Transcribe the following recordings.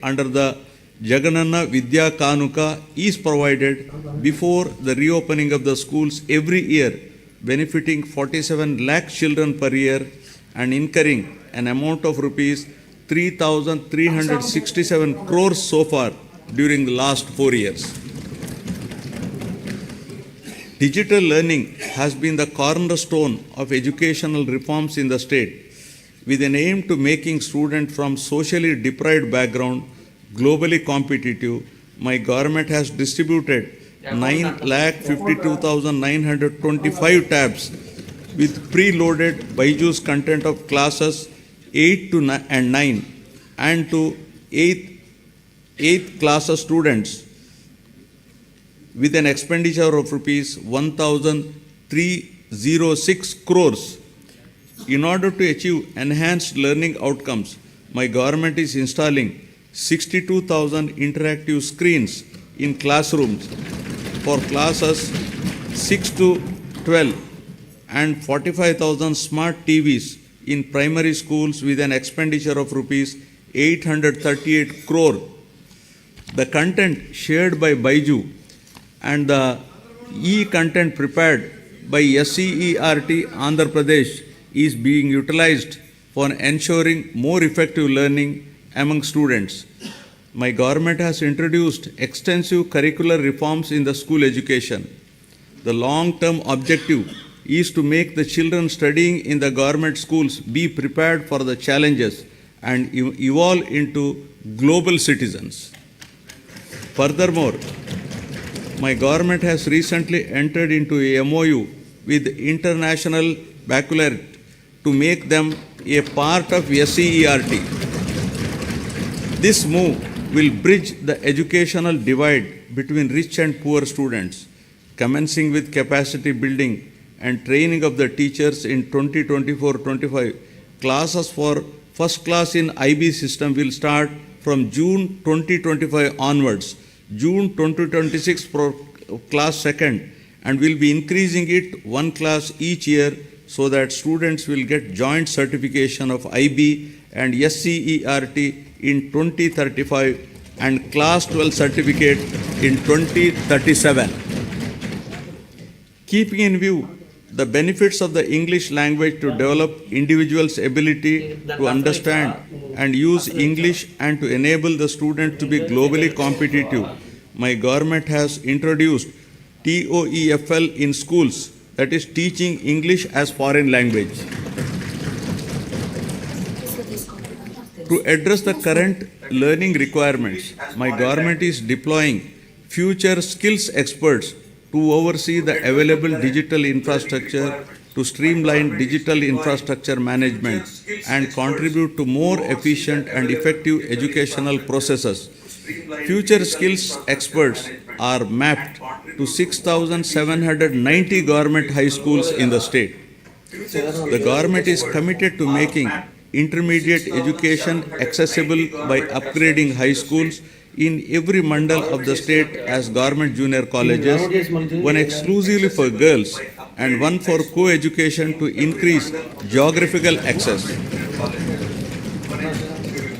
under the Jagananna Vidya Kanuka is provided before the reopening of the schools every year, benefiting 47 lakh children per year and incurring an amount of rupees 3,367 crores so far during the last 4 years. Digital learning has been the cornerstone of educational reforms in the state, with an aim to making students from socially deprived background globally competitive. My government has distributed 9,52,925 tabs with preloaded Byju's content of classes 8 to 9 and to 8th class students with an expenditure of rupees 1,306 crores. In order to achieve enhanced learning outcomes, my government is installing 62,000 interactive screens in classrooms for classes 6 to 12 and 45,000 smart TVs in primary schools with an expenditure of rupees 838 crore. The content shared by Byju and the e-content prepared by SCERT Andhra Pradesh is being utilized for ensuring more effective learning among students. My government has introduced extensive curricular reforms in the school education. The long-term objective is to make the children studying in the government schools be prepared for the challenges and evolve into global citizens. Furthermore, my government has recently entered into a MOU with International Baccalaureate to make them a part of SCERT. This move will bridge the educational divide between rich and poor students, commencing with capacity building and training of the teachers in 2024-25. Classes for first class in IB system will start from June 2025 onwards, June 2026 for class second, and will be increasing it one class each year so that students will get joint certification of IB and SCERT in 2035 and class 12 certificate in 2037. Keeping in view the benefits of the English language to develop individuals' ability to understand and use English and to enable the student to be globally competitive, my government has introduced TOEFL in schools, that is teaching English as foreign language. To address the current learning requirements, my government is deploying future skills experts to oversee the available digital infrastructure, to streamline digital infrastructure management and contribute to more efficient and effective educational processes. Future skills experts are mapped to 6,790 government high schools in the state. The government is committed to making intermediate education accessible by upgrading high schools in every mandal of the state as government junior colleges, one exclusively for girls and one for co-education to increase geographical access.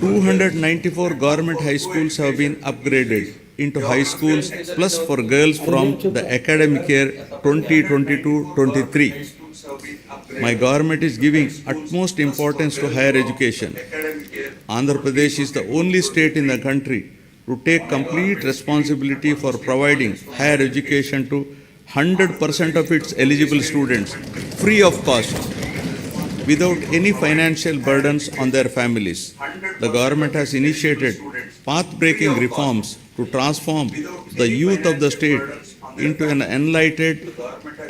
294 government high schools have been upgraded into high schools plus for girls from the academic year 2022-23. My government is giving utmost importance to higher education. Andhra Pradesh is the only state in the country to take complete responsibility for providing higher education to 100% of its eligible students, free of cost, without any financial burdens on their families. The government has initiated path-breaking reforms to transform the youth of the state into an enlightened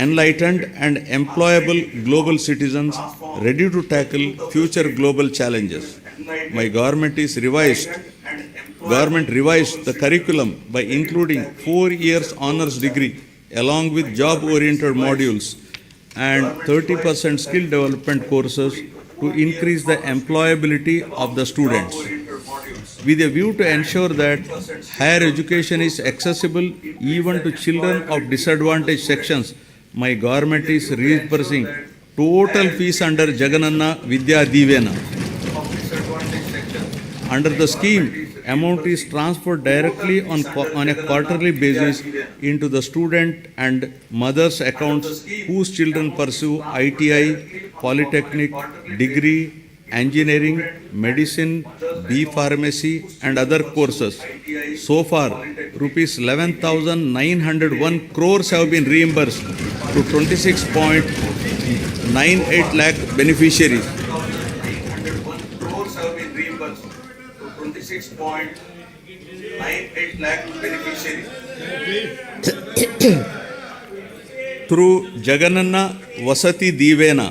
and employable global citizens ready to tackle future global challenges. My government revised the curriculum by including 4 years honors degree along with job-oriented modules and 30% skill development courses to increase the employability of the students. With a view to ensure that higher education is accessible even to children of disadvantaged sections, my government is reimbursing total fees under Jagananna Vidya Divena. Under the scheme, amount is transferred directly on a quarterly basis into the student and mother's accounts whose children pursue ITI, polytechnic, degree, engineering, medicine, B pharmacy and other courses. So far, rupees 11,901 crores have been reimbursed to 26.98 lakh beneficiaries. 26.98 lakh beneficiaries. Through Jagananna Vasati Divena,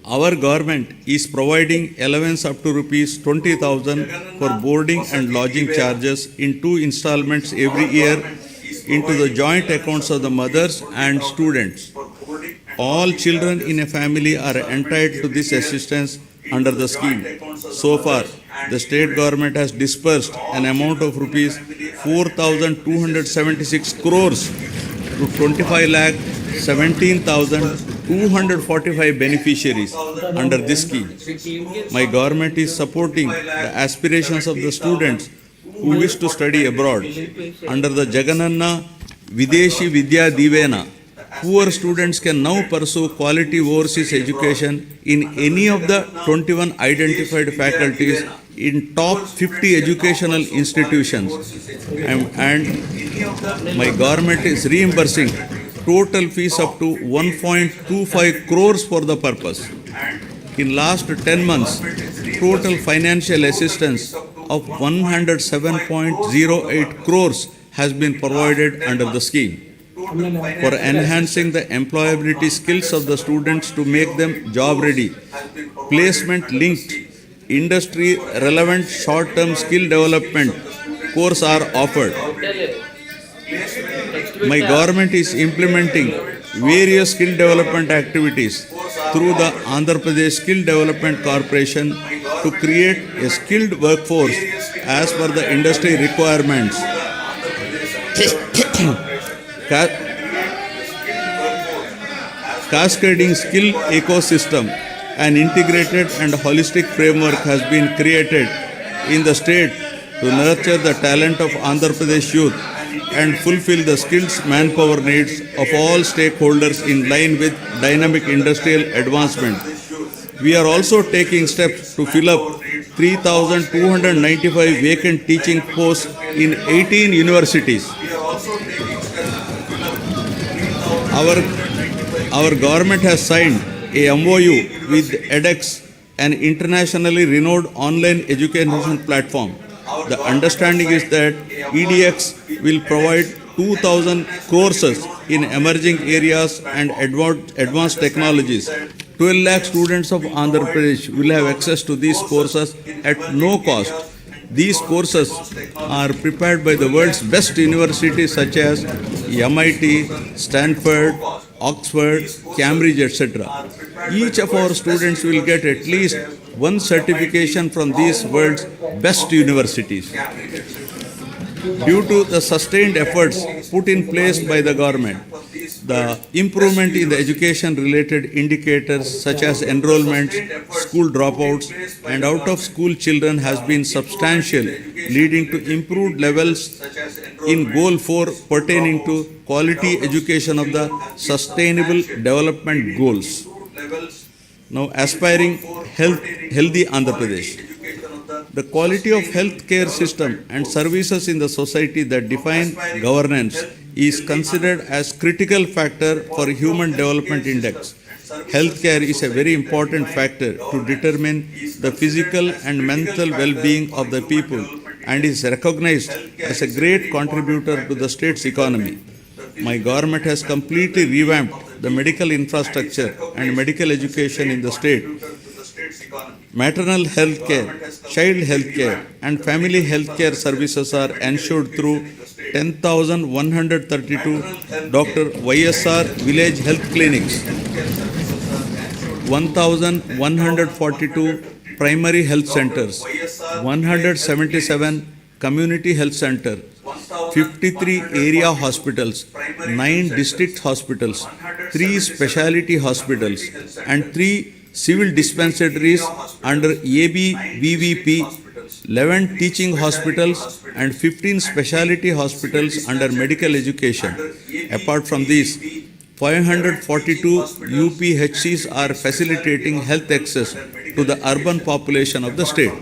our government is providing allowance up to rupees 20,000 for boarding and lodging charges in 2 installments every year into the joint accounts of the mothers and students. All children in a family are entitled to this assistance under the scheme. So far, the state government has disbursed an amount of rupees 4,276 crores to 25 lakh 17,245 beneficiaries under this scheme. My government is supporting the aspirations of the students who wish to study abroad. Under the Jagananna Videshi Vidya Divena, poor students can now pursue quality overseas education in any of the 21 identified faculties in top 50 educational institutions, and my government is reimbursing total fees up to 1.25 crores for the purpose. In last 10 months, total financial assistance of 107.08 crores has been provided under the scheme for enhancing the employability skills of the students to make them job ready. Placement linked, industry relevant short-term skill development courses are offered. My government is implementing various skill development activities through the Andhra Pradesh Skill Development Corporation to create a skilled workforce as per the industry requirements. Cascading skill ecosystem, an integrated and holistic framework has been created in the state to nurture the talent of Andhra Pradesh youth and fulfill the skills manpower needs of all stakeholders in line with dynamic industrial advancement. We are also taking steps to fill up 3,295 vacant teaching posts in 18 universities. Our government has signed a MOU with edX, an internationally renowned online education platform. The understanding is that EDX will provide 2,000 courses in emerging areas and advanced technologies. 12 lakh students of Andhra Pradesh will have access to these courses at no cost. These courses are prepared by the world's best universities such as MIT, Stanford, Oxford, Cambridge, etc. Each of our students will get at least one certification from these world's best universities. Due to the sustained efforts put in place by the government, the improvement in the education-related indicators such as enrollments, school dropouts, and out-of-school children has been substantial, leading to improved levels in Goal 4 pertaining to quality education of the Sustainable Development Goals. Now, aspiring healthy Andhra Pradesh. The quality of healthcare system and services in the society that define governance is considered as critical factor for Human Development Index. Healthcare is a very important factor to determine the physical and mental well-being of the people and is recognized as a great contributor to the state's economy. My government has completely revamped the medical infrastructure and medical education in the state. Maternal health care, child health care, and family health care services are ensured through 10,132 Dr. YSR Village Health Clinics, 1,142 primary health centers, 177 community health centers, 53 area hospitals, 9 district hospitals, 3 specialty hospitals, and 3 civil dispensaries under ABVVP 11 teaching hospitals, and 15 specialty hospitals under medical education. Apart from these, 542 UPHCs are facilitating health access to the urban population of the state.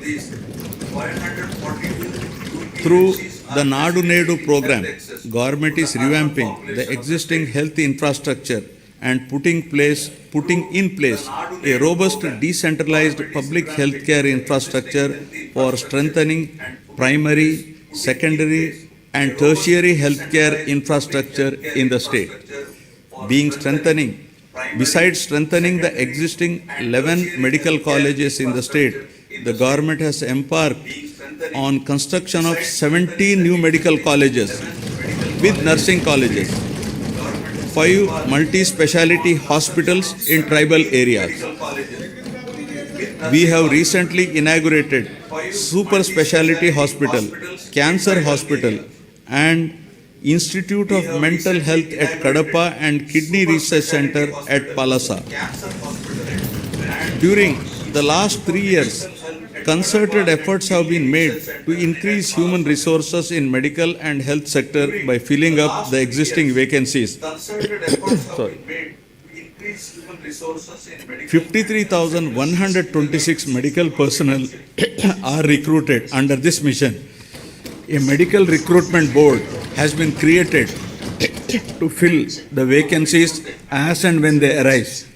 Through the Nadu Nedu program, government is revamping the existing health infrastructure and putting in place a robust decentralized public healthcare infrastructure for strengthening primary, secondary and tertiary healthcare infrastructure in the state. Besides strengthening the existing 11 medical colleges in the state, the government has embarked on construction of 17 new medical colleges with nursing colleges, 5 multi-speciality hospitals in tribal areas. We have recently inaugurated super speciality hospital, cancer hospital and Institute of Mental Health at Kadapa and Kidney Research Center at Palasa. During the last 3 years, concerted efforts have been made to increase human resources in medical and health sector by filling up the existing vacancies. 53,126 medical personnel are recruited under this mission. A medical recruitment board has been created to fill the vacancies as and when they arise.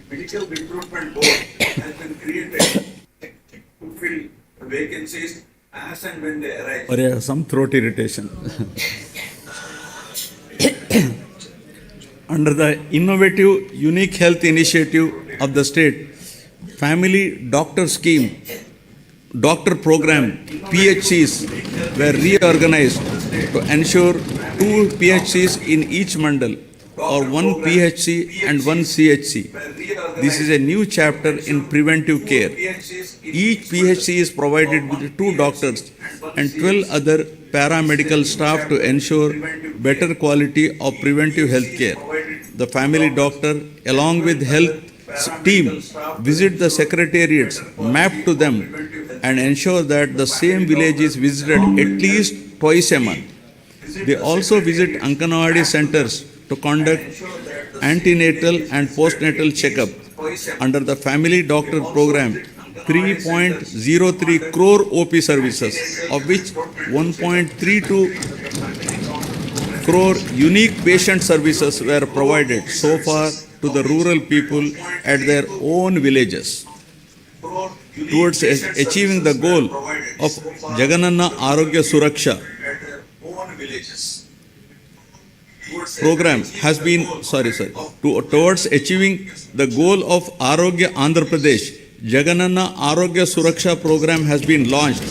Medical recruitment board has been created to fill the vacancies as and when they arise. Or I have some throat irritation. Under the innovative unique health initiative of the state, family doctor scheme, doctor program, PHCs were reorganized to ensure 2 PHCs in each mandal or 1 PHC and 1 CHC. This is a new chapter in preventive care. Each PHC is provided with 2 doctors and 12 other paramedical staff to ensure better quality of preventive health care. The family doctor, along with health team, visit the secretariats, map to them, and ensure that the same village is visited at least twice a month. They also visit Anganwadi centers to conduct antenatal and postnatal checkup. Under the family doctor program, 3.03 crore OP services, of which 1.32 crore unique patient services were provided so far to the rural people at their own villages. Towards achieving the goal of Jagananna Arogya Suraksha program has been, towards achieving the goal of Arogya Andhra Pradesh, Jagananna Arogya Suraksha program has been launched,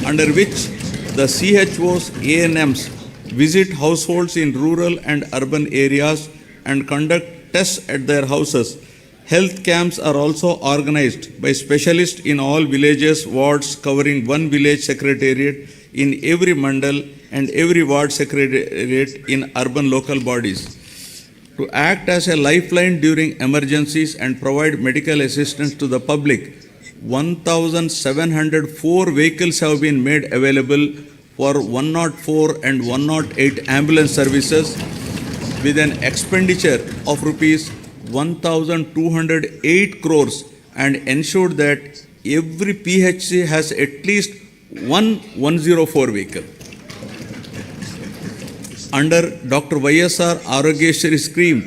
under which the CHOs, ANMs visit households in rural and urban areas and conduct tests at their houses. Health camps are also organized by specialists in all villages, wards, covering 1 village secretariat in every mandal and every ward secretariat in urban local bodies. To act as a lifeline during emergencies and provide medical assistance to the public, 1,704 vehicles have been made available for 104 and 108 ambulance services with an expenditure of rupees 1,208 crores and ensured that every PHC has at least one 104 vehicle. Under Dr. YSR Arogyeshri scheme,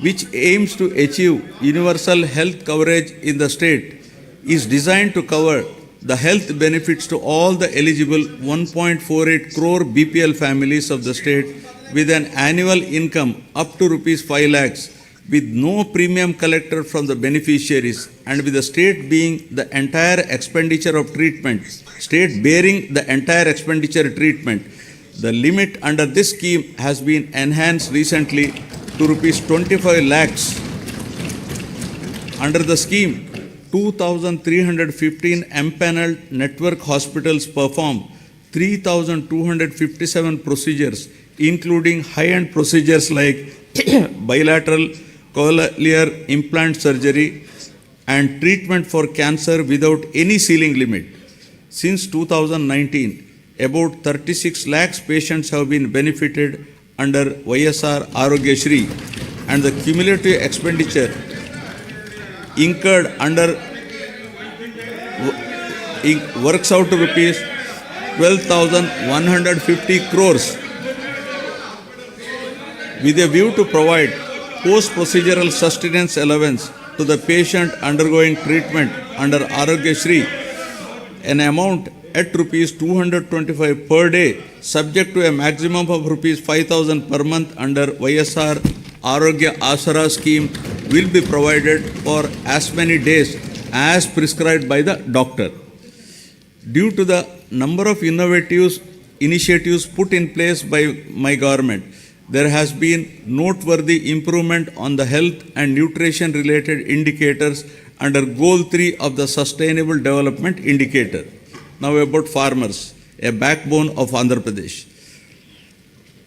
which aims to achieve universal health coverage in the state, is designed to cover the health benefits to all the eligible 1.48 crore BPL families of the state with an annual income up to rupees 5 lakhs, with no premium collected from the beneficiaries, and with the state being the entire expenditure of treatment, state bearing the entire expenditure treatment. The limit under this scheme has been enhanced recently to rupees 25 lakhs. Under the scheme, 2,315 empaneled network hospitals perform 3,257 procedures, including high-end procedures like bilateral cochlear implant surgery and treatment for cancer without any ceiling limit. Since 2019, about 36 lakhs patients have been benefited under YSR Arogya Shri, and the cumulative expenditure incurred under works out to rupees 12,150 crores. With a view to provide post-procedural sustenance allowance to the patient undergoing treatment under Arogya Shri, an amount at rupees 225 per day, subject to a maximum of rupees 5,000 per month under YSR Arogya Asara scheme, will be provided for as many days as prescribed by the doctor. Due to the number of innovative initiatives put in place by my government, there has been noteworthy improvement on the health and nutrition related indicators under Goal 3 of the Sustainable Development Indicator. Now about farmers, a backbone of Andhra Pradesh.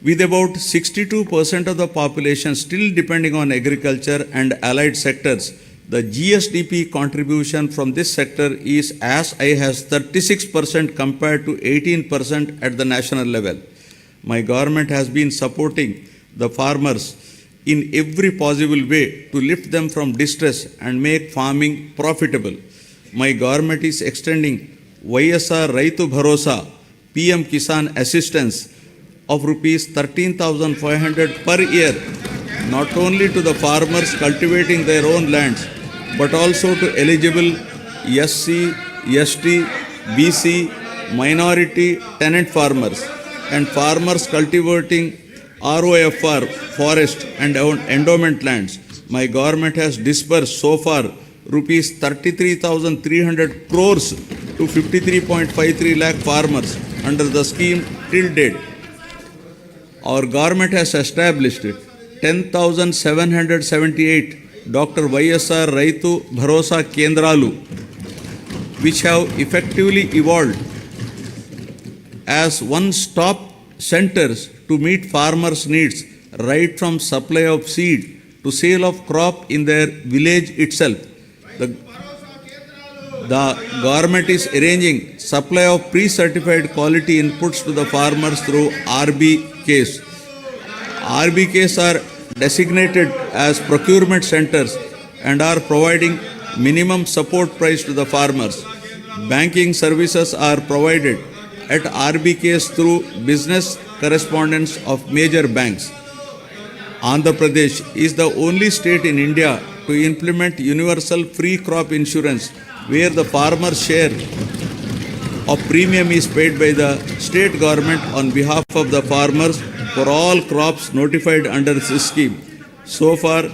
With about 62% of the population still depending on agriculture and allied sectors, the GSDP contribution from this sector is as high as 36% compared to 18% at the national level. My government has been supporting the farmers in every possible way to lift them from distress and make farming profitable. My government is extending YSR Raitu Bharosa PM Kisan assistance of rupees 13,500 per year, not only to the farmers cultivating their own lands, but also to eligible SC, ST, BC, minority tenant farmers and farmers cultivating ROFR, forest and endowment lands. My government has disbursed so far rupees 33,300 crores to 53.53 lakh farmers under the scheme till date. Our government has established 10,778 Dr. YSR Raitu Bharosa Kendralu, which have effectively evolved as one-stop centers to meet farmers' needs, right from supply of seed to sale of crop in their village itself. The government is arranging supply of pre-certified quality inputs to the farmers through RBKs. RBKs are designated as procurement centers and are providing minimum support price to the farmers. Banking services are provided at RBKs through business correspondents of major banks. Andhra Pradesh is the only state in India to implement universal free crop insurance, where the farmer's share of premium is paid by the state government on behalf of the farmers for all crops notified under this scheme. So far,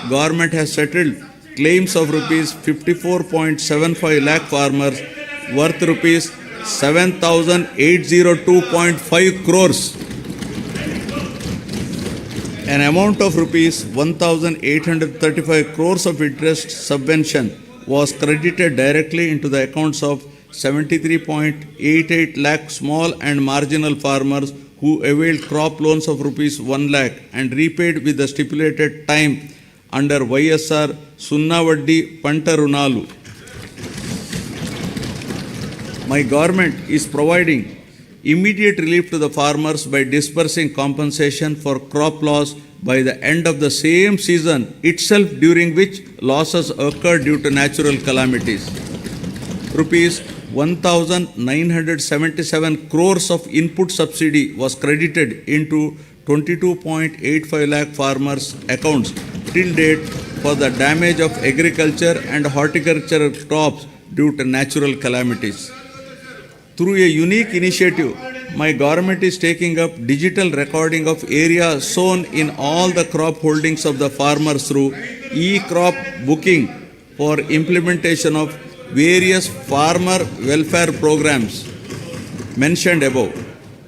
government has settled claims of rupees 54.75 lakh farmers worth rupees 7,802.5 crores. An amount of rupees 1,835 crores of interest subvention was credited directly into the accounts of 73.88 lakh small and marginal farmers who availed crop loans of rupees 1 lakh and repaid with the stipulated time under YSR Sunnavaddi Panta Runalu. My government is providing immediate relief to the farmers by disbursing compensation for crop loss by the end of the same season itself, during which losses occurred due to natural calamities. Rupees 1,977 crores of input subsidy was credited into 22.85 lakh farmers' accounts till date for the damage of agriculture and horticultural crops due to natural calamities. Through a unique initiative, my government is taking up digital recording of area sown in all the crop holdings of the farmers through e-crop booking for implementation of various farmer welfare programs mentioned above.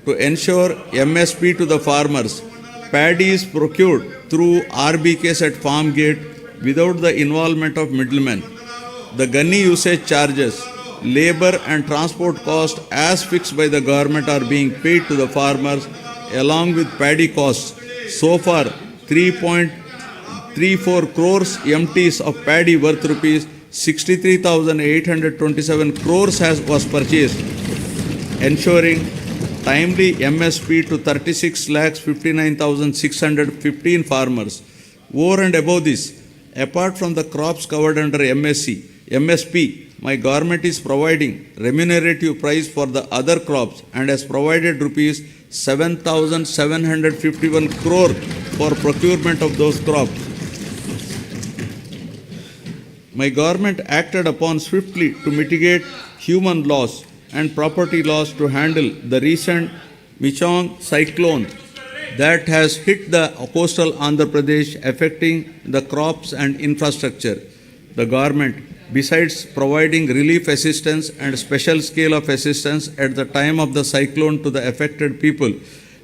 To ensure MSP to the farmers, paddy is procured through RBKs at farm gate without the involvement of middlemen. The gunny usage charges, labor and transport cost as fixed by the government are being paid to the farmers along with paddy costs. So far, 3.34 crores MTs of paddy worth rupees 63,827 crores was purchased, ensuring timely MSP to 36,59,615 farmers. Over and above this, apart from the crops covered under MSP, my government is providing remunerative price for the other crops and has provided rupees 7,751 crore for procurement of those crops. My government acted upon swiftly to mitigate human loss and property loss to handle the recent Michong cyclone that has hit the coastal Andhra Pradesh, affecting the crops and infrastructure. The government, besides providing relief assistance and special scale of assistance at the time of the cyclone to the affected people,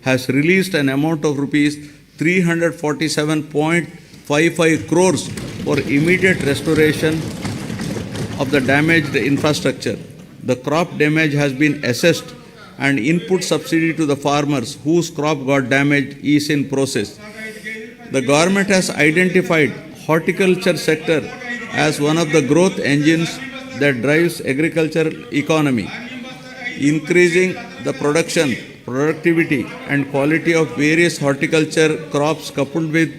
has released an amount of rupees 347.55 crores for immediate restoration of the damaged infrastructure. The crop damage has been assessed and input subsidy to the farmers whose crop got damaged is in process. The government has identified horticulture sector as one of the growth engines that drives agricultural economy, increasing the production, productivity and quality of various horticulture crops coupled with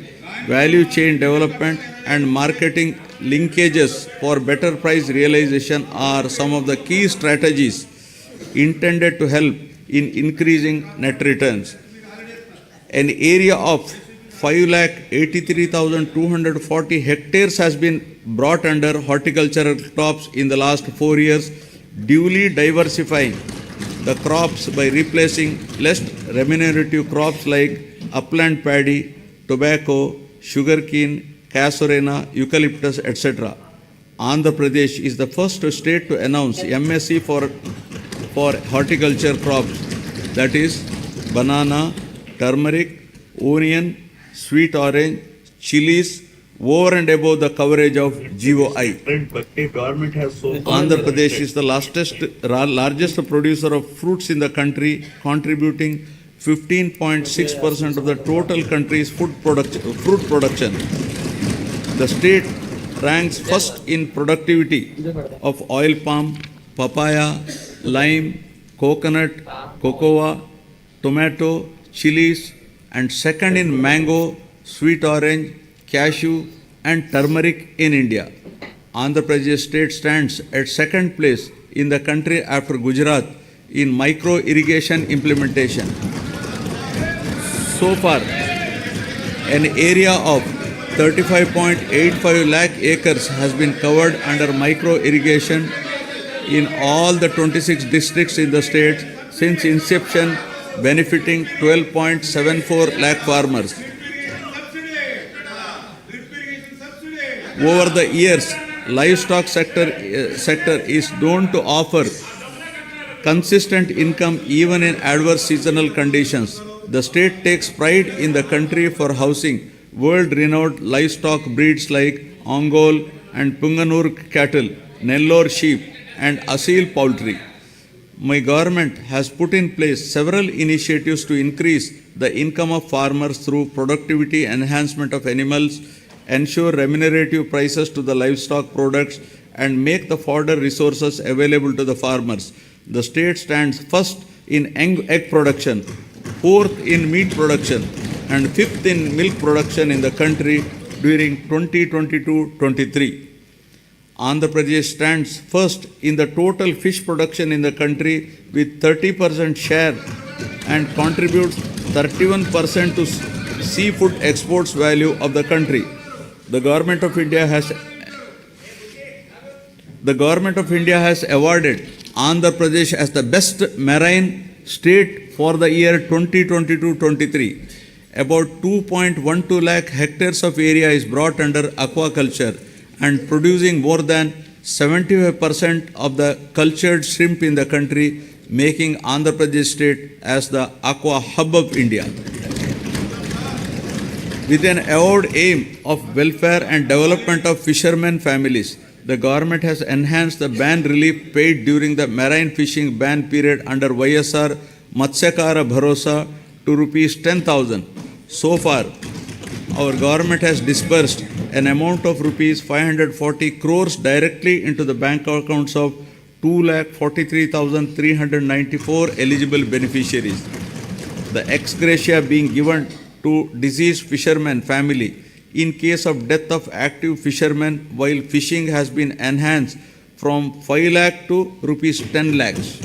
value chain development and marketing linkages for better price realization are some of the key strategies intended to help in increasing net returns. An area of 5,83,240 hectares has been brought under horticultural crops in the last 4 years, duly diversifying the crops by replacing less remunerative crops like upland paddy, tobacco, sugarcane, casorena, eucalyptus, etc. Andhra Pradesh is the first state to announce MSc for horticulture crops, that is banana, turmeric, onion, sweet orange, chilies, over and above the coverage of GOI. Government has so Andhra Pradesh is the largest producer of fruits in the country, contributing 15.6% of the total country's fruit production. The state ranks first in productivity of oil palm, papaya, lime, coconut, cocoa, tomato, chilies, and second in mango, sweet orange, cashew, and turmeric in India. Andhra Pradesh state stands at second place in the country after Gujarat in micro irrigation implementation. So far, an area of 35.85 lakh acres has been covered under micro irrigation in all the 26 districts in the state since inception, benefiting 12.74 lakh farmers. Over the years, livestock sector is known to offer consistent income even in adverse seasonal conditions. The state takes pride in the country for housing world-renowned livestock breeds like Ongole and Punganur cattle, Nellore sheep, and Asil poultry. My government has put in place several initiatives to increase the income of farmers through productivity enhancement of animals, ensure remunerative prices to the livestock products, and make the fodder resources available to the farmers. The state stands first in egg production, fourth in meat production, and fifth in milk production in the country during 2022-23. Andhra Pradesh stands first in the total fish production in the country with 30% share and contributes 31% to seafood exports value of the country. The Government of India has awarded Andhra Pradesh as the best marine state for the year 2022-23. About 2.12 lakh hectares of area is brought under aquaculture and producing more than 75% of the cultured shrimp in the country, making Andhra Pradesh state as the aqua hub of India. With an avowed aim of welfare and development of fishermen families, the government has enhanced the ban relief paid during the marine fishing ban period under YSR Matsyakara Bharosa to rupees 10,000. So far, our government has disbursed an amount of rupees 540 crores directly into the bank accounts of 2,43,394 eligible beneficiaries. The ex gratia being given to deceased fisherman family in case of death of active fishermen while fishing has been enhanced from 5 lakh to rupees 10 lakhs.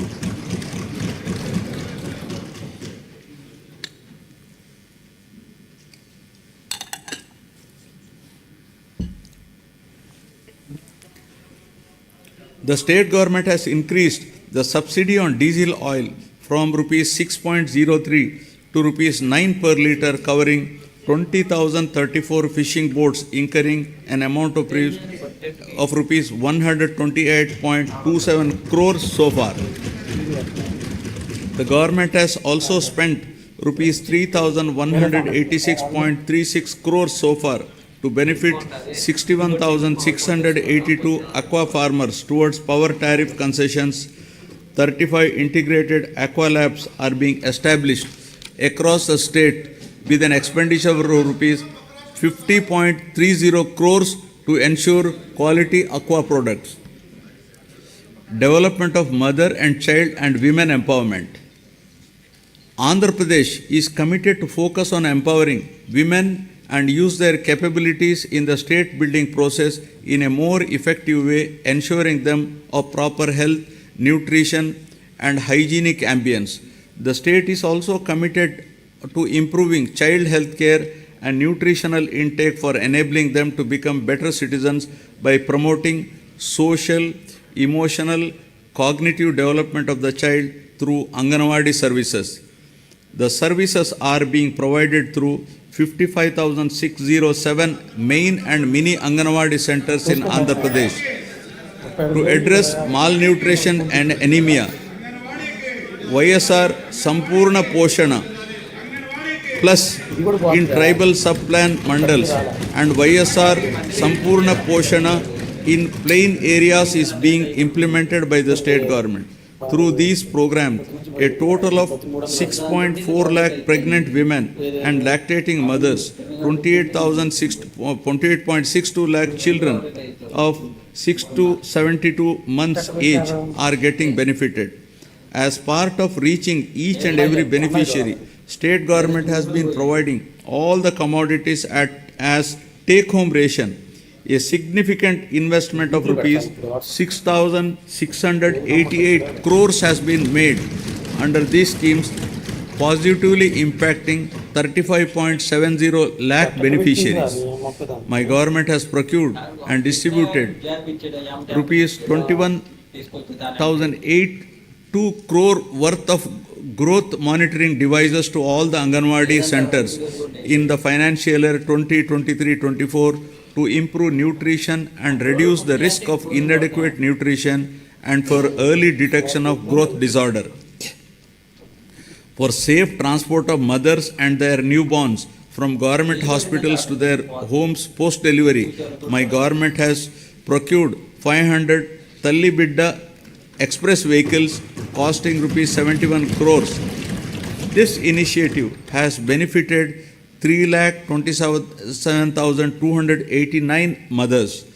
The state government has increased the subsidy on diesel oil from rupees 6.03 to rupees 9 per litre, covering 20,034 fishing boats incurring an amount of rupees 128.27 crores so far. The government has also spent rupees 3,186.36 crores so far to benefit 61,682 aqua farmers towards power tariff concessions. 35 integrated aqua labs are being established across the state with an expenditure of rupees 50.30 crores to ensure quality aqua products. Development of mother and child and women empowerment. Andhra Pradesh is committed to focus on empowering women and use their capabilities in the state building process in a more effective way, ensuring them of proper health, nutrition, and hygienic ambience. The state is also committed to improving child health care and nutritional intake for enabling them to become better citizens by promoting social, emotional, cognitive development of the child through Anganwadi services. The services are being provided through 55,607 main and mini Anganwadi centers in Andhra Pradesh. To address malnutrition and anemia, YSR Sampurna Poshana Plus in tribal sub-plan mandals and YSR Sampurna Poshana in plain areas is being implemented by the state government. Through these programs, a total of 6.4 lakh pregnant women and lactating mothers, 28.62 lakh children of 6 to 72 months age are getting benefited. As part of reaching each and every beneficiary, state government has been providing all the commodities as take-home ration. A significant investment of rupees 6,688 crores has been made under these schemes, positively impacting 35.70 lakh beneficiaries. My government has procured and distributed rupees 21,082 crore worth of growth monitoring devices to all the Anganwadi centers in the financial year 2023-24 to improve nutrition and reduce the risk of inadequate nutrition and for early detection of growth disorder. For safe transport of mothers and their newborns from government hospitals to their homes post-delivery, my government has procured 500 Talli Bidda express vehicles costing rupees 71 crores. This initiative has benefited 3,27,289 mothers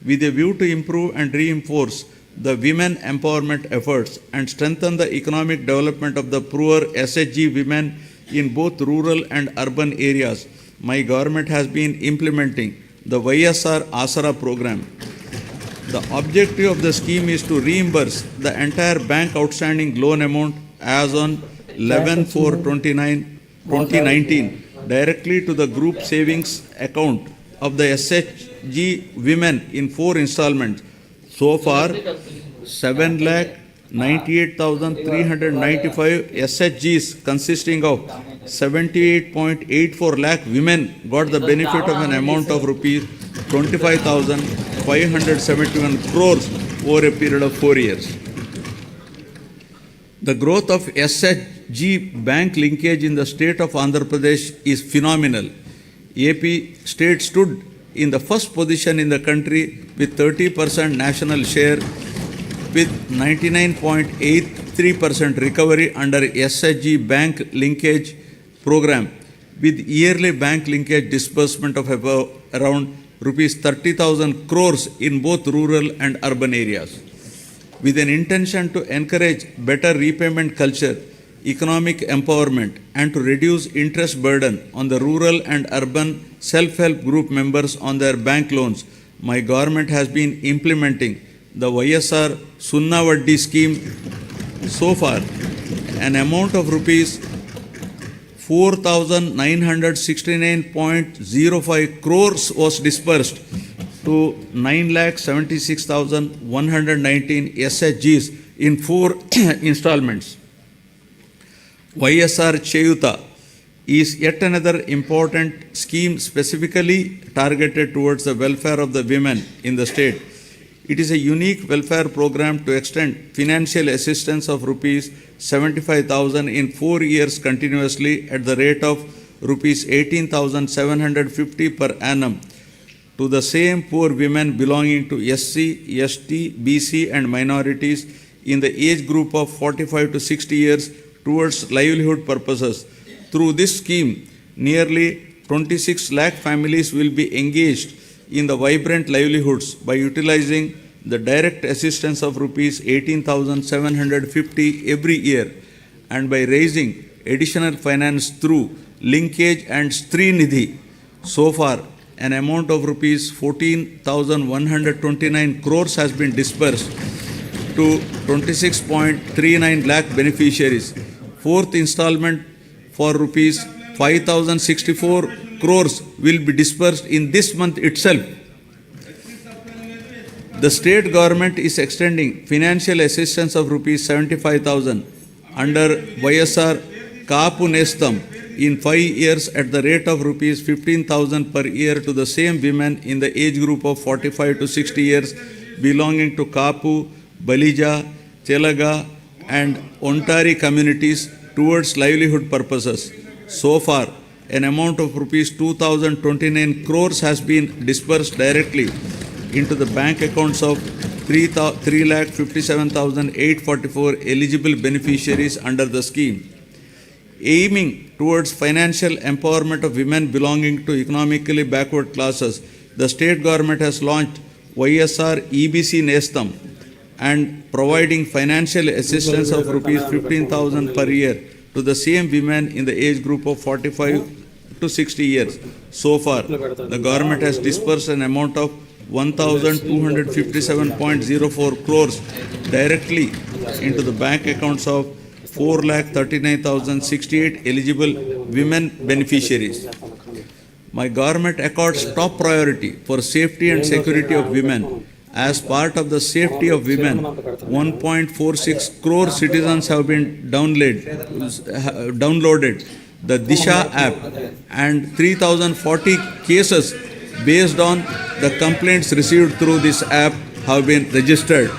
with a view to improve and reinforce the women empowerment efforts and strengthen the economic development of the poor SHG women in both rural and urban areas. My government has been implementing the YSR Asara program. The objective of the scheme is to reimburse the entire bank outstanding loan amount as on 11/4/2019 directly to the group savings account of the SHG women in 4 installments. So far, 7,98,395 SHGs consisting of 78.84 lakh women got the benefit of an amount of rupees 25,571 crores over a period of 4 years. The growth of SHG bank linkage in the state of Andhra Pradesh is phenomenal. AP state stood in the first position in the country with 30% national share with 99.83% recovery under SHG bank linkage program with yearly bank linkage disbursement of about around rupees 30,000 crores in both rural and urban areas. With an intention to encourage better repayment culture, economic empowerment, and to reduce interest burden on the rural and urban self-help group members on their bank loans, my government has been implementing the YSR Sunna Vaddi scheme. So far, an amount of rupees 4,969.05 crores was dispersed to 9,76,119 SHGs in 4 installments. YSR Cheyuta is yet another important scheme specifically targeted towards the welfare of the women in the state. It is a unique welfare program to extend financial assistance of rupees 75,000 in 4 years continuously at the rate of rupees 18,750 per annum to the same poor women belonging to SC, ST, BC and minorities in the age group of 45 to 60 years towards livelihood purposes. Through this scheme, nearly 26 lakh families will be engaged in the vibrant livelihoods by utilizing the direct assistance of rupees 18,750 every year and by raising additional finance through linkage and Stri Nidhi. So far, an amount of rupees 14,129 crores has been dispersed to 26.39 lakh beneficiaries. Fourth installment for rupees 5,064 crores will be dispersed in this month itself. The state government is extending financial assistance of rupees 75,000 under YSR Kapu Nestam in 5 years at the rate of rupees 15,000 per year to the same women in the age group of 45 to 60 years belonging to Kapu, Balija, Telaga and Ontari communities towards livelihood purposes. So far, an amount of rupees 2,029 crores has been dispersed directly into the bank accounts of 3,57,844 eligible beneficiaries under the scheme. Aiming towards financial empowerment of women belonging to economically backward classes, the state government has launched YSR EBC Nestam and providing financial assistance of rupees 15,000 per year to the same women in the age group of 45 to 60 years. So far, the government has dispersed an amount of 1,257.04 crores directly into the bank accounts of 4,39,068 eligible women beneficiaries. My government accords top priority for safety and security of women. As part of the safety of women, 1.46 crore citizens have been downloaded the Disha app and 3,040 cases based on the complaints received through this app have been registered.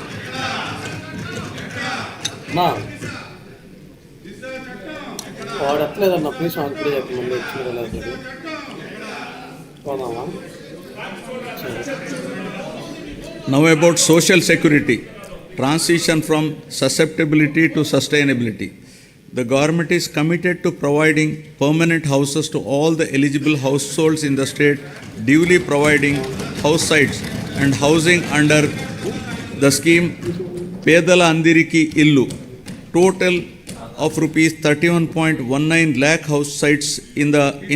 Now about social security, transition from susceptibility to sustainability. The government is committed to providing permanent houses to all the eligible households in the state, duly providing house sites and housing under the scheme Pedala Andiriki Illu. Total of rupees 31.19 lakh house sites in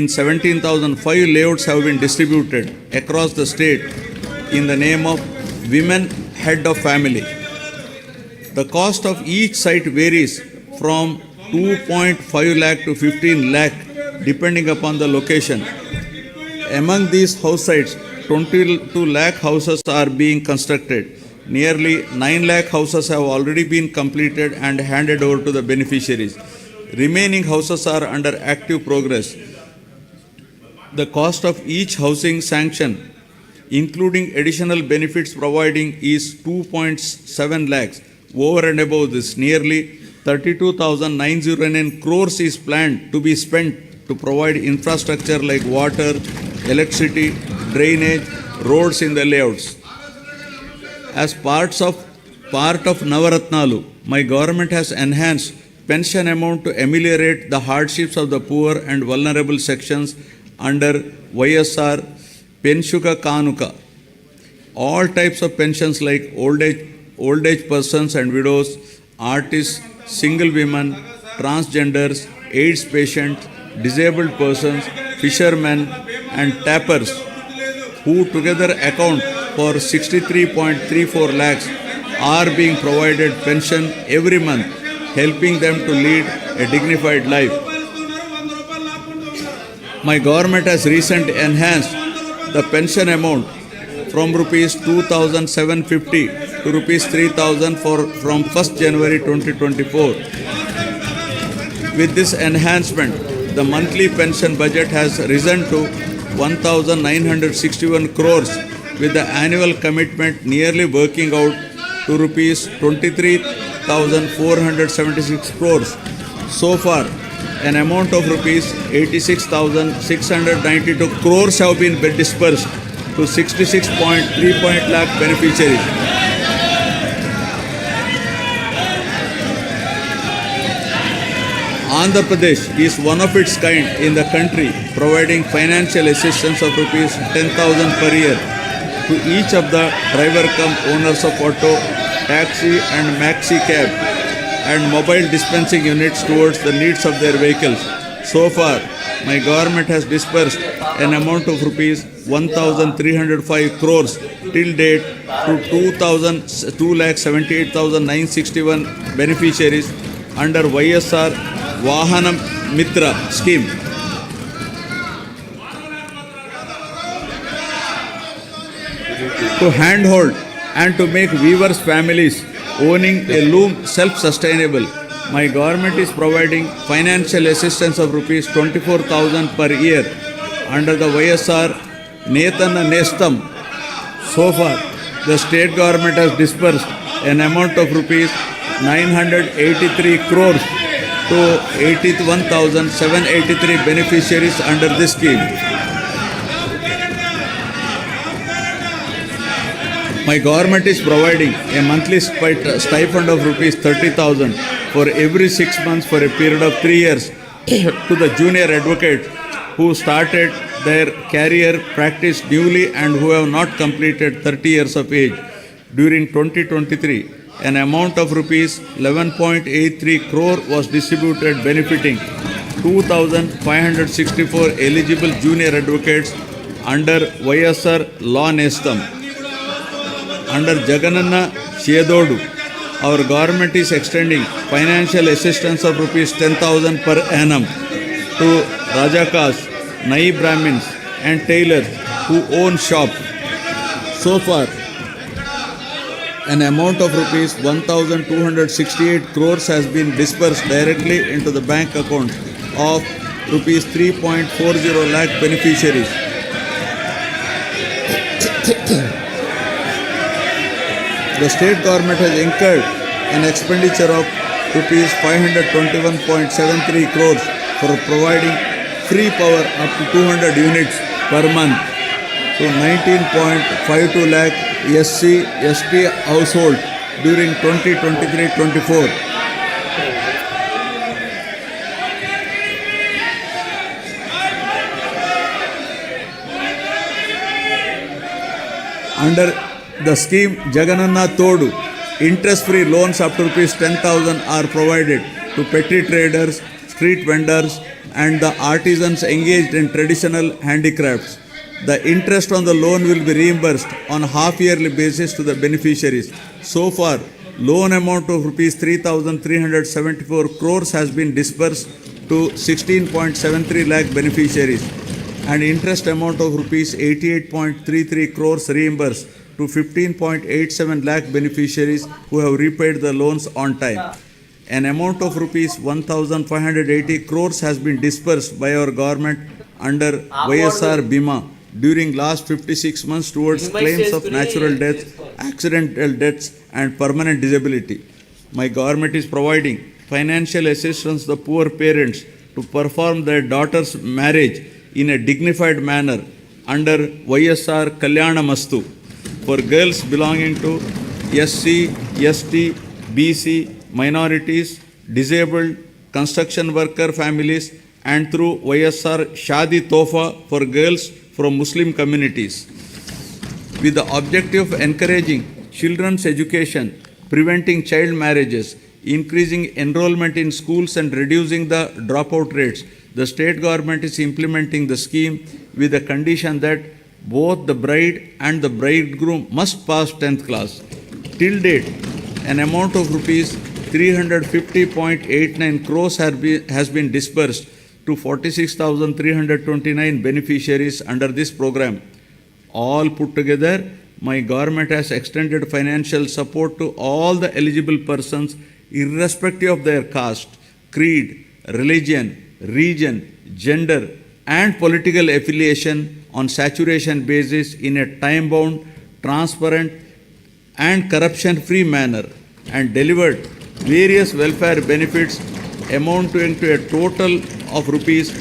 17,005 layouts have been distributed across the state in the name of Women Head of Family. The cost of each site varies from 2.5 lakh to 15 lakh depending upon the location. Among these house sites, 22 lakh houses are being constructed. Nearly 9 lakh houses have already been completed and handed over to the beneficiaries. Remaining houses are under active progress. The cost of each housing sanction, including additional benefits providing, is 2.7 lakhs. Over and above this, nearly 32,909 crores is planned to be spent to provide infrastructure like water, electricity, drainage, roads in the layouts. As part of Navaratnalu, my government has enhanced pension amount to ameliorate the hardships of the poor and vulnerable sections under YSR Penshuka Kanuka. All types of pensions like old age persons and widows, artists, single women, transgenders, AIDS patients, disabled persons, fishermen, and tappers, who together account for 63.34 lakhs, are being provided pension every month, helping them to lead a dignified life. My government has recently enhanced the pension amount from rupees 2,750 to rupees 3,000 from 1st January 2024. With this enhancement, the monthly pension budget has risen to 1,961 crores, with the annual commitment nearly working out to rupees 23,476 crores. So far, an amount of rupees 86,692 crores have been dispersed to 66.3 lakh beneficiaries. Andhra Pradesh is one of its kind in the country, providing financial assistance of rupees 10,000 per year to each of the driver cum owners of auto, taxi and maxi cab and mobile dispensing units towards the needs of their vehicles. So far, my government has disbursed an amount of rupees 1,305 crores till date to 2,78,961 beneficiaries under YSR Vahana Mitra scheme. To handhold and to make weavers' families owning a loom self-sustainable, my government is providing financial assistance of rupees 24,000 per year under the YSR Netana Nestam. So far, the state government has disbursed an amount of rupees 983 crores to 81,783 beneficiaries under this scheme. My government is providing a monthly stipend of rupees 30,000 for every 6 months for a period of 3 years to the junior advocates who started their career practice newly and who have not completed 30 years of age. During 2023, an amount of rupees 11.83 crore was distributed, benefiting 2,564 eligible junior advocates under YSR Law Nestam. Under Jagananna Chedodu, our government is extending financial assistance of rupees 10,000 per annum to Rajakas, Nai Brahmins and tailors who own shops. So far, an amount of rupees 1,268 crores has been disbursed directly into the bank accounts of rupees 3.40 lakh beneficiaries. The state government has incurred an expenditure of rupees 521.73 crores for providing free power up to 200 units per month to 19.52 lakh SC/ST households during 2023-24. Under the scheme Jagananna Todu, interest-free loans up to rupees 10,000 are provided to petty traders, street vendors and the artisans engaged in traditional handicrafts. The interest on the loan will be reimbursed on a half-yearly basis to the beneficiaries. So far, loan amount of rupees 3,374 crores has been disbursed to 16.73 lakh beneficiaries and interest amount of rupees 88.33 crores reimbursed to 15.87 lakh beneficiaries who have repaid the loans on time. An amount of rupees 1,580 crores has been disbursed by our government under YSR Bima during last 56 months towards claims of natural death, accidental deaths and permanent disability. My government is providing financial assistance to the poor parents to perform their daughter's marriage in a dignified manner under YSR Kalyana Mastu for girls belonging to SC, ST, BC, minorities, disabled, construction worker families and through YSR Shadi Tofa for girls from Muslim communities with the objective of encouraging children's education, preventing child marriages, increasing enrollment in schools and reducing the dropout rates. The state government is implementing the scheme with the condition that both the bride and the bridegroom must pass 10th class. Till date, an amount of rupees 350.89 crores has been disbursed to 46,329 beneficiaries under this program. All put together, my government has extended financial support to all the eligible persons irrespective of their caste, creed, religion, region, gender, and political affiliation on saturation basis in a time-bound, transparent, and corruption-free manner, and delivered various welfare benefits amounting to a total of rupees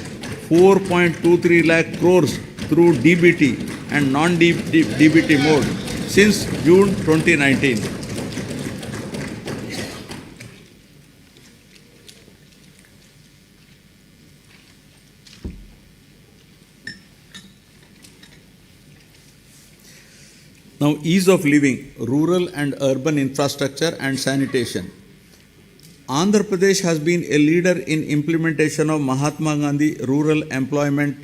4.23 lakh crores through DBT and non-DBT mode since June 2019. Now, ease of living, rural and urban infrastructure and sanitation. Andhra Pradesh has been a leader in implementation of Mahatma Gandhi Rural Employment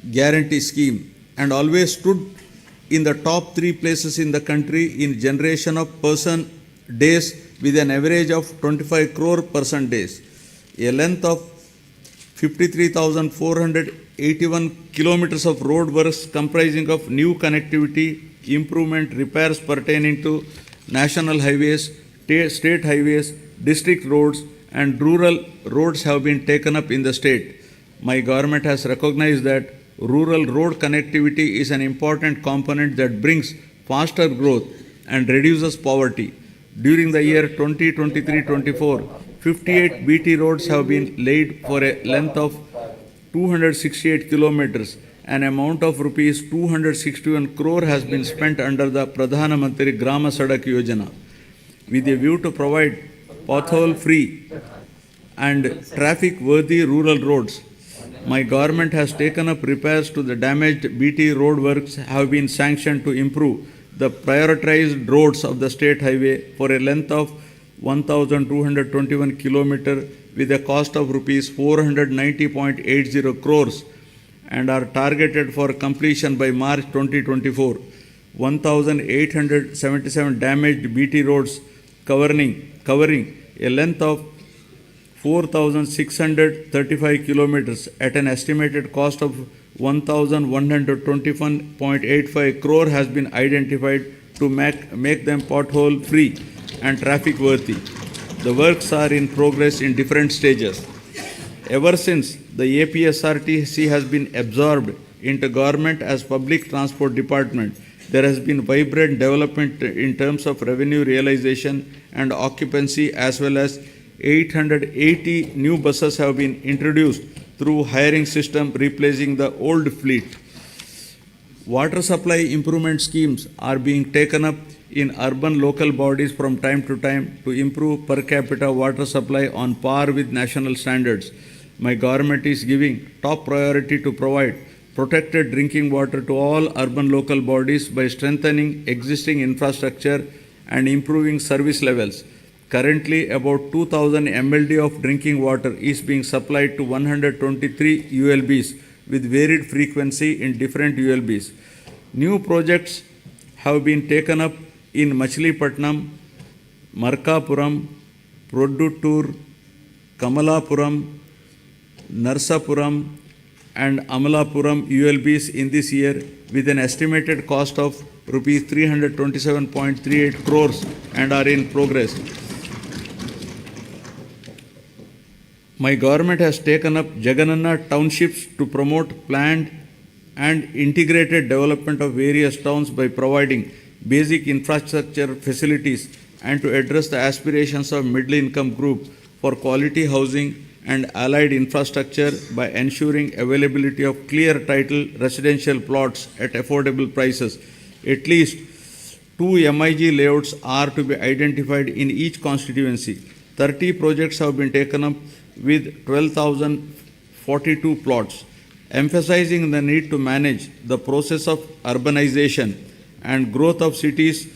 Guarantee Scheme and always stood in the top 3 places in the country in generation of person days with an average of 25 crore person days. A length of 53,481 kilometers of road works comprising of new connectivity, improvement, repairs pertaining to national highways, state highways, district roads and rural roads have been taken up in the state. My government has recognized that rural road connectivity is an important component that brings faster growth and reduces poverty. During the year 2023-24, 58 BT roads have been laid for a length of 268 kilometers. An amount of rupees 261 crore has been spent under the Pradhana Mantri Grama Sadak Yojana with a view to provide pothole-free and traffic-worthy rural roads. My government has taken up repairs to the damaged BT road works have been sanctioned to improve the prioritized roads of the state highway for a length of 1,221 kilometers with a cost of rupees 490.80 crores and are targeted for completion by March 2024. 1,877 damaged BT roads covering a length of 4,635 kilometers at an estimated cost of 1,121.85 crore has been identified to make them pothole free and traffic worthy. The works are in progress in different stages. Ever since the APSRTC has been absorbed into government as public transport department, there has been vibrant development in terms of revenue realization and occupancy, as well as 880 new buses have been introduced through hiring system replacing the old fleet. Water supply improvement schemes are being taken up in urban local bodies from time to time to improve per capita water supply on par with national standards. My government is giving top priority to provide protected drinking water to all urban local bodies by strengthening existing infrastructure and improving service levels. Currently, about 2,000 MLD of drinking water is being supplied to 123 ULBs with varied frequency in different ULBs. New projects have been taken up in Machilipatnam, Markapuram, Produttur, Kamalapuram, Narsapuram and Amalapuram ULBs in this year with an estimated cost of rupees 327.38 crores and are in progress. My government has taken up Jagan townships to promote planned and integrated development of various towns by providing basic infrastructure facilities and to address the aspirations of middle income group for quality housing and allied infrastructure by ensuring availability of clear title residential plots at affordable prices. At least 2 MIG layouts are to be identified in each constituency. 30 projects have been taken up with 12,042 plots. emphasizing the need to manage the process of urbanization and growth of cities.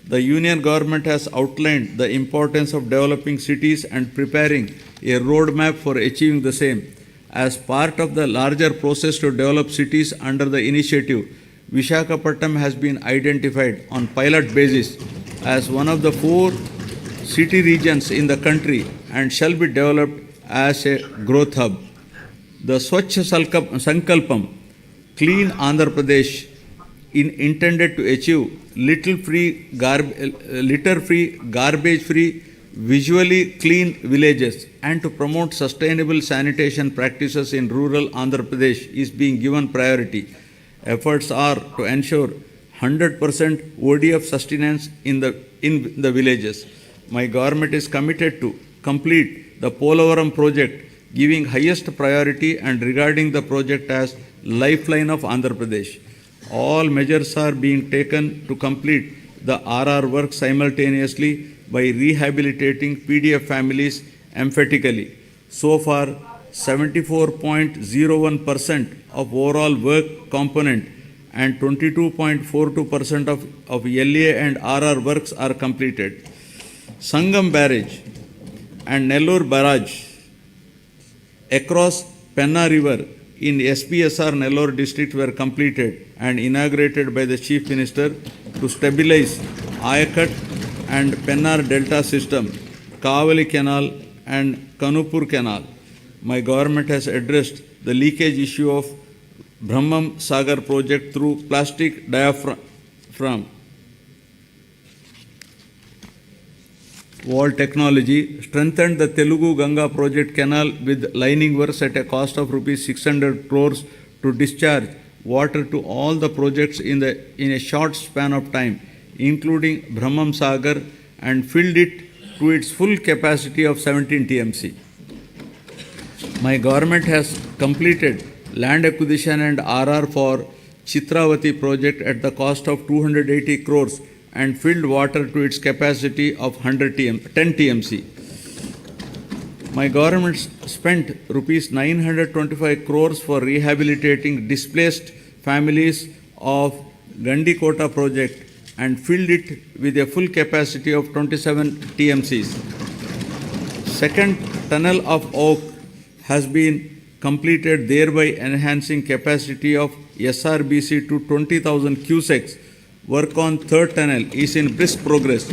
The Union government has outlined the importance of developing cities and preparing a roadmap for achieving the same. As part of the larger process to develop cities under the initiative, Vishakhapatnam has been identified on pilot basis as one of the 4 city regions in the country and shall be developed as a growth hub. The Swachh Sankalpam, Clean Andhra Pradesh, intended to achieve litter-free, garbage-free, visually clean villages and to promote sustainable sanitation practices in rural Andhra Pradesh is being given priority. Efforts are to ensure 100% ODF sustenance in the villages. My government is committed to complete the Polavaram project, giving highest priority and regarding the project as lifeline of Andhra Pradesh. All measures are being taken to complete the RR work simultaneously by rehabilitating PDF families emphatically. So far, 74.01% of overall work component and 22.42% of LA and RR works are completed. Sangam Barrage and Nellore Barrage across Penna River in SPSR Nellore district were completed and inaugurated by the Chief Minister to stabilize Ayakat and Pennar Delta system, Kavali Canal and Kanupur Canal. My government has addressed the leakage issue of Brahmam Sagar project through plastic diaphragm wall technology, strengthened the Telugu Ganga project canal with lining works at a cost of rupees 600 crores to discharge water to all the projects in a short span of time, including Brahmam Sagar, and filled it to its full capacity of 17 TMC. My government has completed land acquisition and RR for Chitravati project at the cost of 280 crores and filled water to its capacity of 10 TMC. My government spent rupees 925 crores for rehabilitating displaced families of Gandikota project and filled it with a full capacity of 27 TMCs. Second tunnel of Oak has been completed, thereby enhancing capacity of SRBC to 20,000 cusecs. Work on third tunnel is in brisk progress.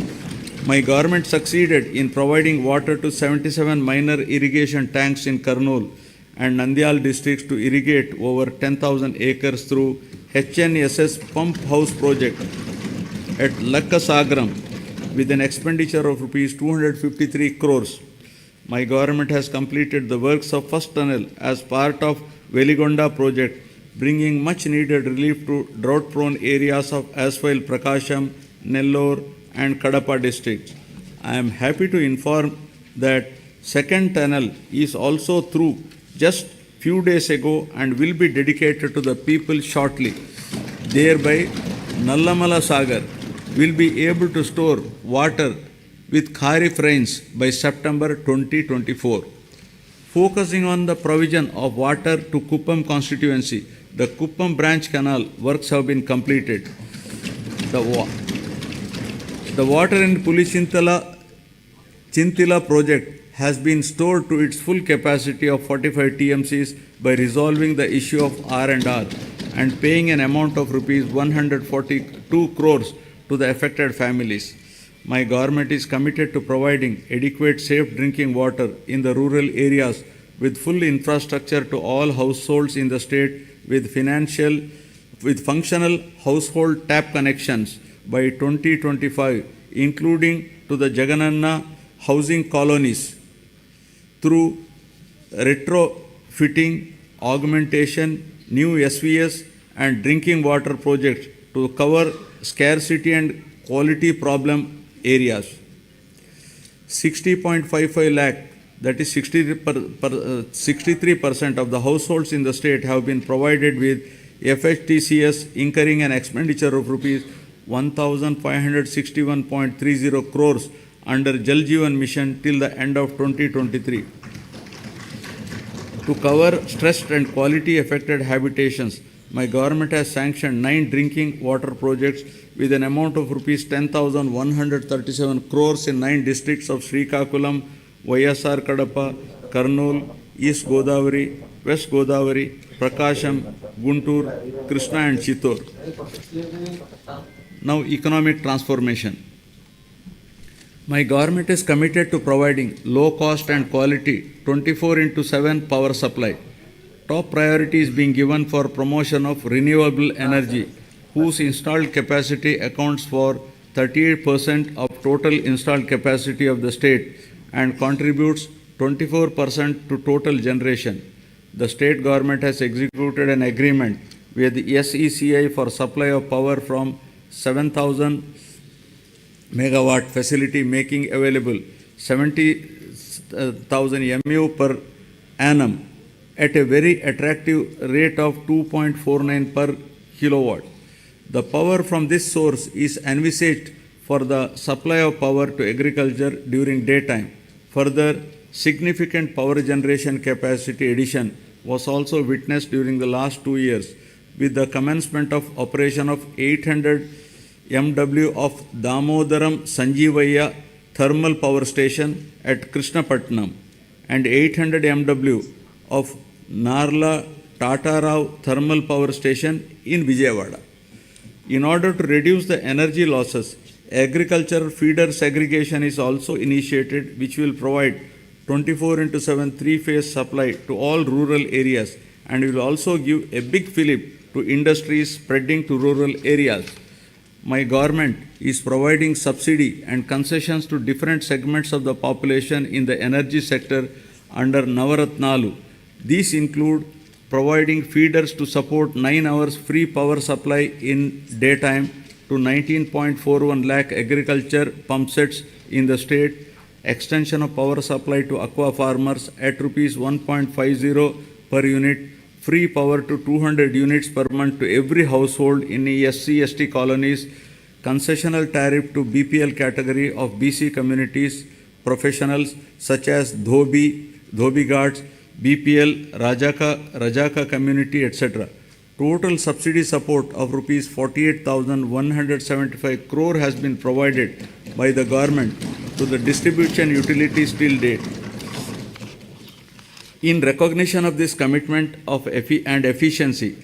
My government succeeded in providing water to 77 minor irrigation tanks in Kurnool and Nandyal districts to irrigate over 10,000 acres through HNSS pump house project at Lakkasagaram with an expenditure of rupees 253 crores. My government has completed the works of first tunnel as part of Veligonda project, bringing much needed relief to drought-prone areas of Aswile, Prakasham, Nellore and Kadapa districts. I am happy to inform that second tunnel is also through just few days ago and will be dedicated to the people shortly. Thereby, Nallamala Sagar will be able to store water with Kharif rains by September 2024. Focusing on the provision of water to Kuppam constituency, the Kuppam branch canal works have been completed. The water in Pulichintila project has been stored to its full capacity of 45 TMCs by resolving the issue of R&R and paying an amount of rupees 142 crores to the affected families. My government is committed to providing adequate safe drinking water in the rural areas with full infrastructure to all households in the state with functional household tap connections by 2025, including to the Jagananna housing colonies through retrofitting, augmentation, new SVS and drinking water projects to cover scarcity and quality problem areas. 60.55 lakh, that is 63% of the households in the state have been provided with FHTCS, incurring an expenditure of rupees 1,561.30 crores under Jal Jeevan Mission till the end of 2023. To cover stressed and quality affected habitations, my government has sanctioned 9 drinking water projects with an amount of rupees 10,137 crores in 9 districts of Srikakulam, YSR Kadapa, Kurnool, East Godavari, West Godavari, Prakasham, Guntur, Krishna and Chittor. Now, economic transformation. My government is committed to providing low cost and quality 24/7 power supply. Top priority is being given for promotion of renewable energy, whose installed capacity accounts for 38% of total installed capacity of the state and contributes 24% to total generation. The state government has executed an agreement with the SECI for supply of power from 7,000 megawatt facility, making available 70,000 MU per annum at a very attractive rate of 2.49 per kilowatt. The power from this source is envisaged for the supply of power to agriculture during daytime. Further, significant power generation capacity addition was also witnessed during the last 2 years with the commencement of operation of 800 MW of Damodaram Sanjeevaya thermal power station at Krishnapatnam and 800 MW of Narla Tatarao thermal power station in Vijayawada. In order to reduce the energy losses, agricultural feeder segregation is also initiated, which will provide 24/7 three-phase supply to all rural areas and will also give a big fillip to industries spreading to rural areas. My government is providing subsidy and concessions to different segments of the population in the energy sector under Navaratnalu. These include providing feeders to support 9 hours free power supply in daytime to 19.41 lakh agriculture pump sets in the state, extension of power supply to aqua farmers at rupees 1.50 per unit, free power to 200 units per month to every household in SC/ST colonies, concessional tariff to BPL category of BC communities, professionals such as Dhobi guards, BPL, Rajaka community, etc. Total subsidy support of rupees 48,175 crore has been provided by the government to the distribution utilities till date. In recognition of this commitment and efficiency,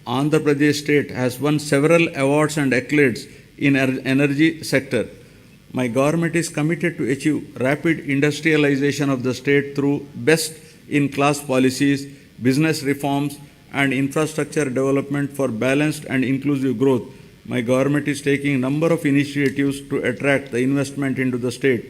Andhra Pradesh state has won several awards and accolades in energy sector. My government is committed to achieve rapid industrialization of the state through best-in-class policies, business reforms, and infrastructure development for balanced and inclusive growth. My government is taking a number of initiatives to attract the investment into the state.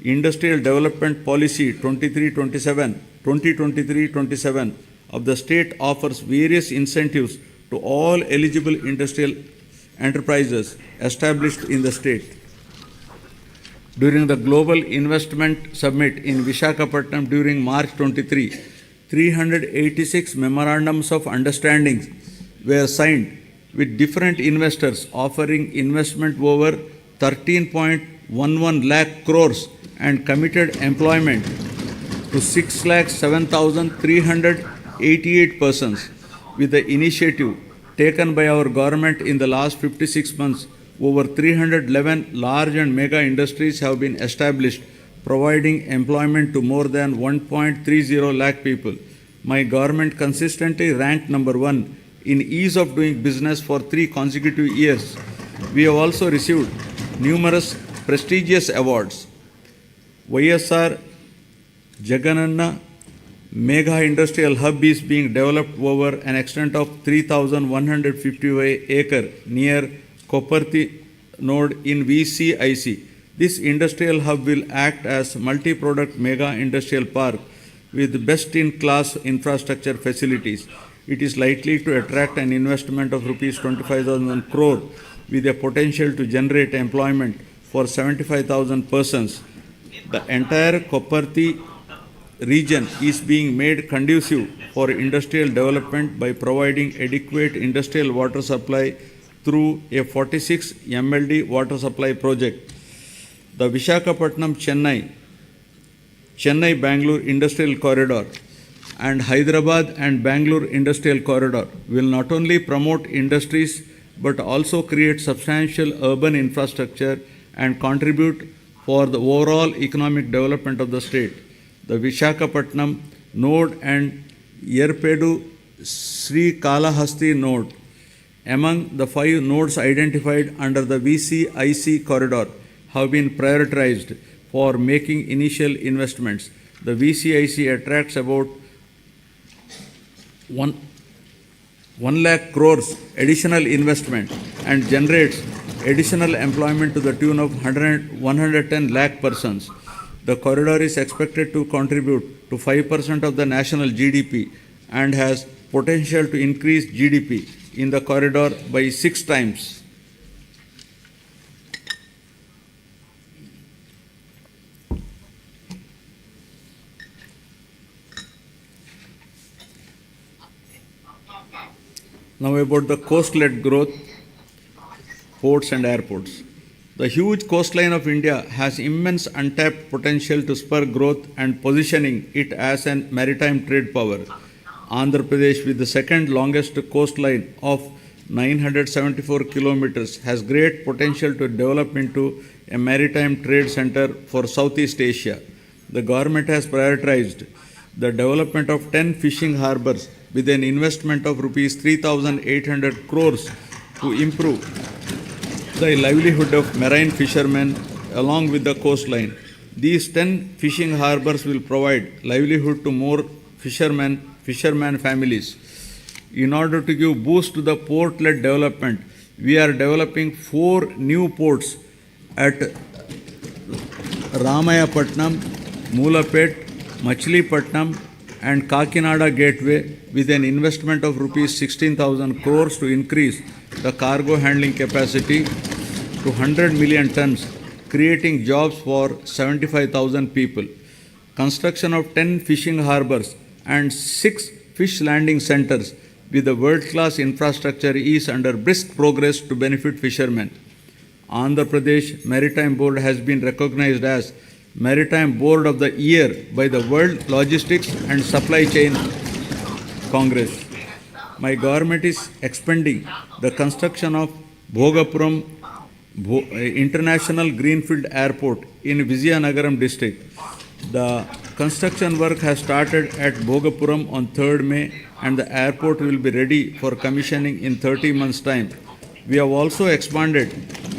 Industrial Development Policy 2023-27 of the state offers various incentives to all eligible industrial enterprises established in the state. During the Global Investment Summit in Visakhapatnam during March 23, 386 memorandums of understanding were signed with different investors offering investment over 13.11 lakh crores and committed employment to 6,07,388 persons. With the initiative taken by our government in the last 56 months, over 311 large and mega industries have been established, providing employment to more than 1.30 lakh people. My government consistently ranked number 1 in ease of doing business for 3 consecutive years. We have also received numerous prestigious awards. YSR Jagan Mega Industrial Hub is being developed over an extent of 3,155 acre near Koparthi node in VCIC. This industrial hub will act as multi-product mega industrial park with best-in-class infrastructure facilities. It is likely to attract an investment of rupees 25,000 crore with a potential to generate employment for 75,000 persons. The entire Koparthi region is being made conducive for industrial development by providing adequate industrial water supply through a 46 MLD water supply project. The Visakhapatnam Chennai Bangalore Industrial Corridor and Hyderabad and Bangalore Industrial Corridor will not only promote industries but also create substantial urban infrastructure and contribute for the overall economic development of the state. The Vishakhapatnam node and Yerpedu Sri Kalahasti node, among the 5 nodes identified under the VCIC corridor, have been prioritized for making initial investments. The VCIC attracts about 1 lakh crores additional investment and generates additional employment to the tune of 110 lakh persons. The corridor is expected to contribute to 5% of the national GDP and has potential to increase GDP in the corridor by 6 times. Now about the coast-led growth, ports and airports. The huge coastline of India has immense untapped potential to spur growth and positioning it as a maritime trade power. Andhra Pradesh, with the second longest coastline of 974 kilometers, has great potential to develop into a maritime trade center for Southeast Asia. The government has prioritized the development of 10 fishing harbors with an investment of rupees 3,800 crores to improve the livelihood of marine fishermen along with the coastline. These 10 fishing harbors will provide livelihood to more fishermen families. In order to give boost to the port-led development, we are developing 4 new ports at Ramayapatnam, Moolapet, Machilipatnam and Kakinada Gateway with an investment of rupees 16,000 crores to increase the cargo handling capacity to 100 million tons, creating jobs for 75,000 people. Construction of 10 fishing harbors and 6 fish landing centers with a world-class infrastructure is under brisk progress to benefit fishermen. Andhra Pradesh Maritime Board has been recognized as Maritime Board of the Year by the World Logistics and Supply Chain Congress. My government is expanding the construction of Bhogapuram International Greenfield Airport in Vizianagaram district. The construction work has started at Bhogapuram on 3rd May and the airport will be ready for commissioning in 30 months' time. We have also expanded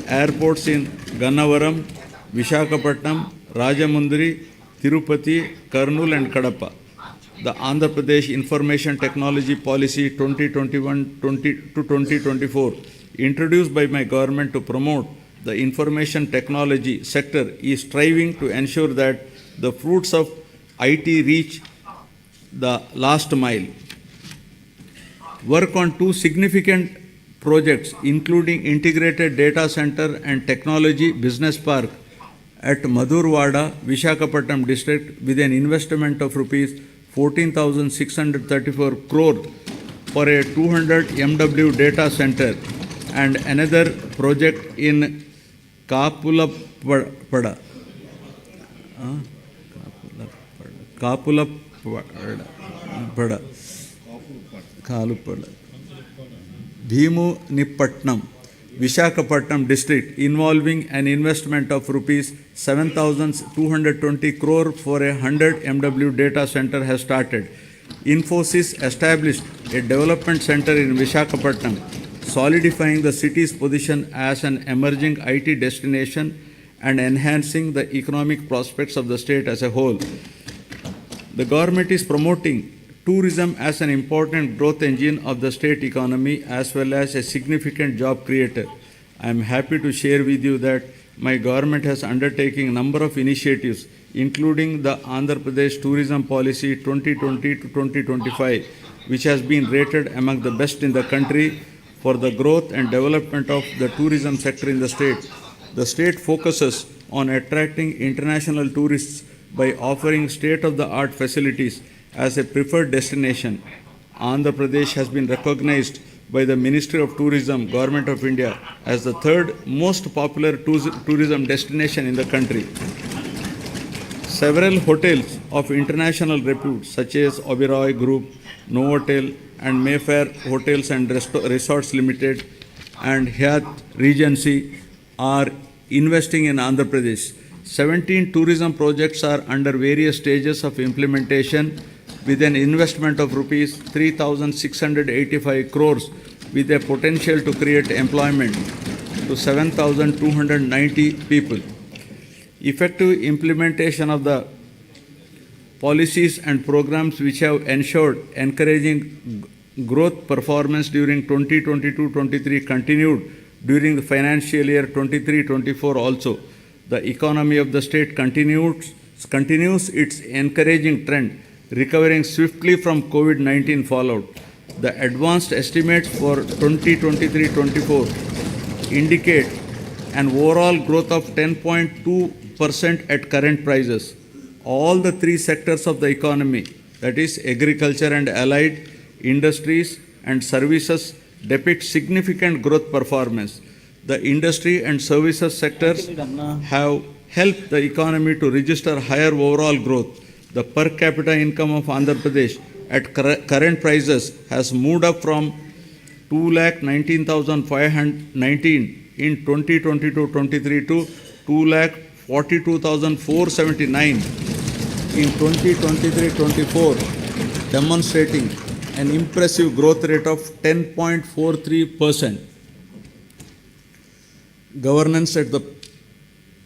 airports in Gannavaram, Vishakhapatnam, Rajamundry, Tirupati, Kurnool and Kadapa. The Andhra Pradesh Information Technology Policy 2021 to 2024, introduced by my government to promote the information technology sector, is striving to ensure that the fruits of IT reach the last mile. Work on 2 significant projects, including integrated data center and technology business park at Madhurwada, Vishakhapatnam district, with an investment of rupees 14,634 crore for a 200 MW data center, and another project in Kapulapada, Bhimunipatnam, Vishakhapatnam district, involving an investment of rupees 7,220 crore for a 100 MW data center has started. Infosys established a development center in Vishakhapatnam, solidifying the city's position as an emerging IT destination and enhancing the economic prospects of the state as a whole. The government is promoting tourism as an important growth engine of the state economy as well as a significant job creator. I am happy to share with you that my government has undertaken a number of initiatives, including the Andhra Pradesh Tourism Policy 2020 to 2025, which has been rated among the best in the country for the growth and development of the tourism sector in the state. The state focuses on attracting international tourists by offering state-of-the-art facilities as a preferred destination. Andhra Pradesh has been recognized by the Ministry of Tourism, Government of India, as the 3rd most popular tourism destination in the country. Several hotels of international repute, such as Oberoi Group, Novotel, and Mayfair Hotels and Resorts Limited, and Hyatt Regency, are investing in Andhra Pradesh. 17 tourism projects are under various stages of implementation with an investment of rupees 3,685 crores, with a potential to create employment to 7,290 people. Effective implementation of the policies and programs which have ensured encouraging growth performance during 2022-23 continued during the financial year 23-24 also. The economy of the state continues its encouraging trend, recovering swiftly from COVID-19 fallout. The advanced estimates for 2023-24 indicate an overall growth of 10.2% at current prices. All the three sectors of the economy, that is agriculture and allied, industries and services, depict significant growth performance. The industry and services sectors have helped the economy to register higher overall growth. The per capita income of Andhra Pradesh at current prices has moved up from 2,19,519 in 2022-23 to 2,42,479 in 2023-24, demonstrating an impressive growth rate of 10.43%. Governance at the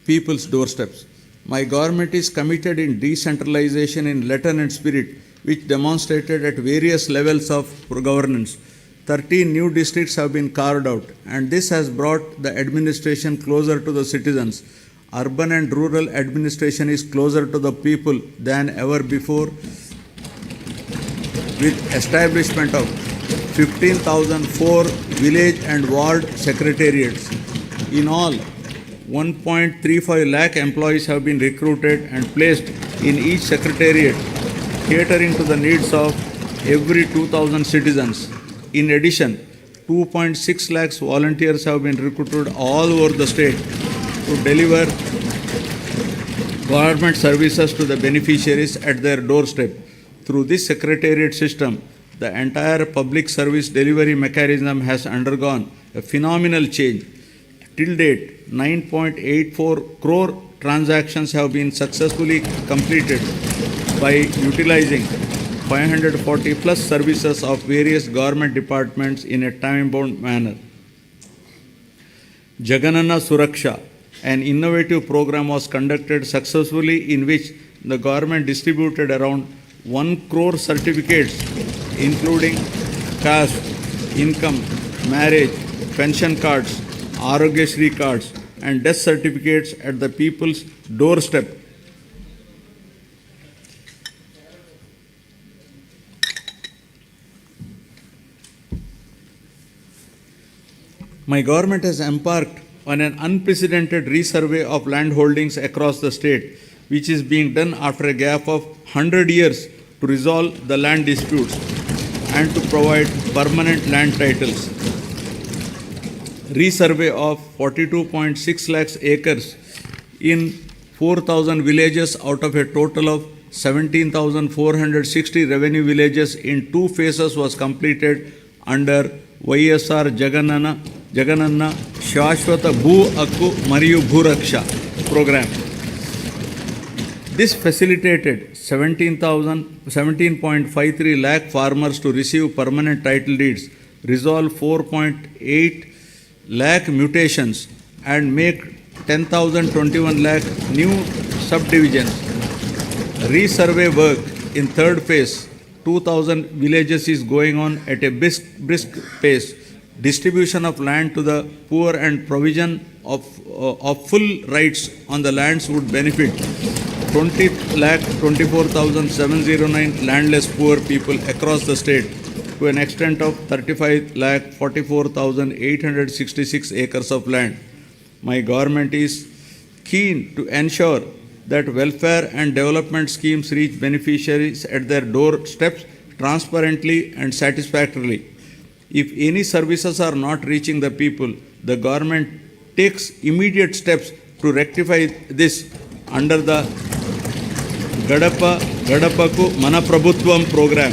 people's doorsteps. My government is committed in decentralization in letter and spirit, which demonstrated at various levels of governance. 13 new districts have been carved out, and this has brought the administration closer to the citizens. Urban and rural administration is closer to the people than ever before, with establishment of 15,004 village and ward secretariats. In all, 1.35 lakh employees have been recruited and placed in each secretariat, catering to the needs of every 2,000 citizens. In addition, 2.6 lakhs volunteers have been recruited all over the state to deliver government services to the beneficiaries at their doorstep. Through this secretariat system, the entire public service delivery mechanism has undergone a phenomenal change. Till date, 9.84 crore transactions have been successfully completed by utilizing 540 plus services of various government departments in a time-bound manner. Jagan Suraksha, an innovative program, was conducted successfully, in which the government distributed around 1 crore certificates, including caste, income, marriage, pension cards, Arogya Shri cards, and death certificates at the people's doorstep. My government has embarked on an unprecedented resurvey of land holdings across the state, which is being done after a gap of 100 years to resolve the land disputes and to provide permanent land titles. Resurvey of 42.6 lakhs acres in 4,000 villages out of a total of 17,460 revenue villages in 2 phases was completed under YSR Jagananna Shashwata Bhu Akku Mariyu Bhuraksha program. This facilitated 17.53 lakh farmers to receive permanent title deeds, resolve 4.8 lakh mutations, and make 10,021 lakh new subdivisions. Resurvey work in third phase, 2,000 villages, is going on at a brisk pace. Distribution of land to the poor and provision of full rights on the lands would benefit 20,24,709 landless poor people across the state to an extent of 35,44,866 acres of land. My government is keen to ensure that welfare and development schemes reach beneficiaries at their doorsteps transparently and satisfactorily. If any services are not reaching the people, the government takes immediate steps to rectify this under the Gadapa Gadapaku Mana Prabhutvam program.